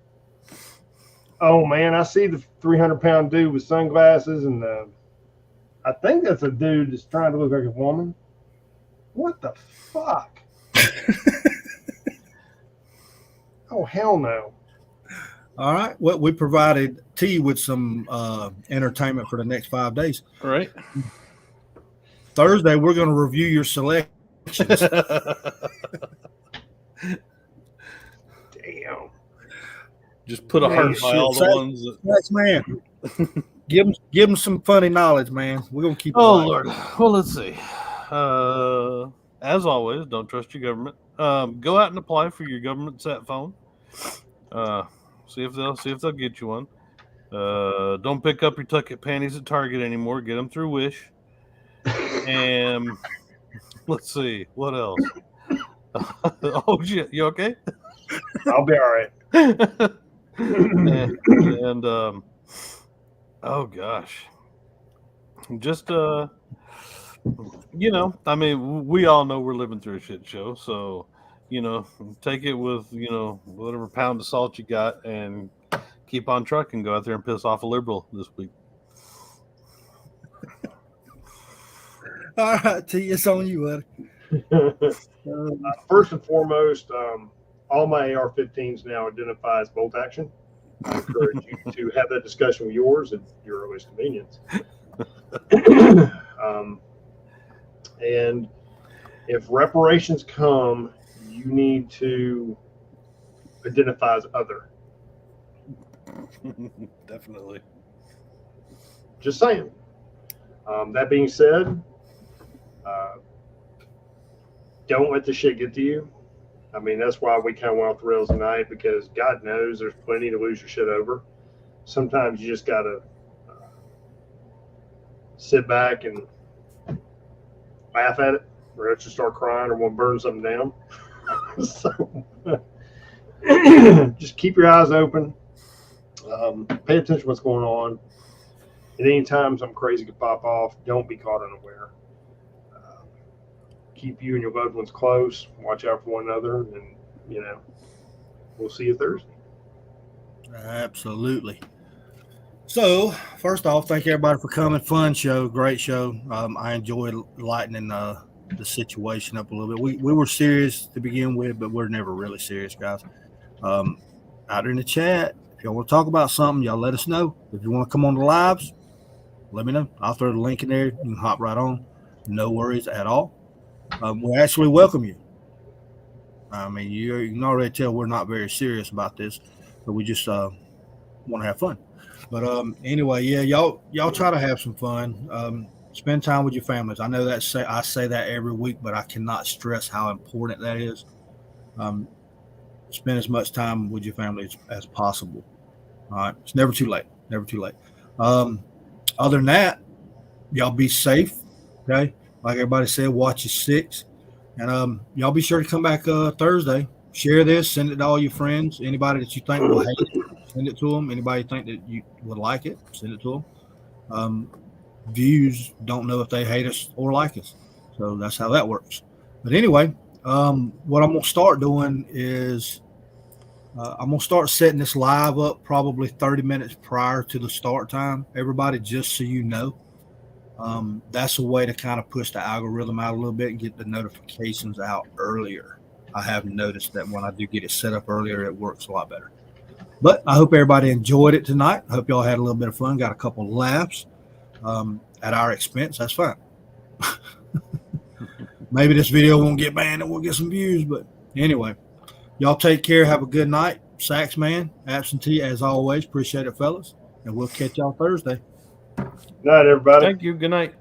Oh man, I see the 300-pound dude with sunglasses, and I think that's a dude that's trying to look like a woman. What the fuck? Oh hell no! All right. Well, we provided T with some entertainment for the next 5 days. Right. Thursday, we're going to review your selections. Damn. Just put a heart by all the Shit. ones that. Next man, give them some funny knowledge, man. We're going to keep. it Oh light. Lord. Well, let's see. As always, don't trust your government. Go out and apply for your government sat phone. See if they'll get you one. Don't pick up your tucket panties at Target anymore. Get them through Wish. And let's see what else. Oh shit, you okay? I'll be all right. and oh gosh, just I mean, we all know we're living through a shit show, so take it with whatever pound of salt you got, and keep on trucking. Go out there and piss off a liberal this week. All right, T, it's on you, buddy. First and foremost, all my AR-15s now identify as bolt action. I encourage you to have that discussion with yours at your earliest convenience. And if reparations come, you need to identify as other. Definitely. Just saying. That being said, don't let the shit get to you. I mean, that's why we kind of went off the rails tonight, because God knows there's plenty to lose your shit over. Sometimes you just got to sit back and laugh at it, or else you start crying or want to burn something down. So just keep your eyes open. Pay attention to what's going on. And anytime something crazy could pop off, don't be caught unaware. Keep you and your loved ones close. Watch out for one another. And, we'll see you Thursday. Absolutely. So, first off, thank everybody for coming. Fun show, great show. I enjoyed lightening the situation up a little bit. We were serious to begin with, but we're never really serious, guys. Out there in the chat, if y'all want to talk about something, y'all let us know. If you want to come on the lives, let me know. I'll throw the link in there. You can hop right on. No worries at all. We actually welcome you. I mean, you can already tell we're not very serious about this, but we just want to have fun. But anyway, yeah, y'all try to have some fun. Spend time with your families. I know I say that every week, but I cannot stress how important that is. Spend as much time with your family as possible. All right, it's never too late. Never too late. Other than that, y'all be safe. Okay, like everybody said, watch your six, and y'all be sure to come back Thursday. Share this, send it to all your friends. Anybody that you think will hate it, send it to them. Anybody you think that you would like it, send it to them. Views don't know if they hate us or like us, so that's how that works. But anyway, what I'm gonna start doing is I'm gonna start setting this live up probably 30 minutes prior to the start time. Everybody, just so you know, that's a way to kind of push the algorithm out a little bit and get the notifications out earlier. I have noticed that when I do get it set up earlier, it works a lot better. But I hope everybody enjoyed it tonight. I hope y'all had a little bit of fun, got a couple of laughs at our expense. That's fine. Maybe this video won't get banned and we'll get some views. But anyway, y'all take care. Have a good night. Sax Man, absentee as always. Appreciate it, fellas. And we'll catch y'all Thursday. Good night, everybody. Thank you. Good night.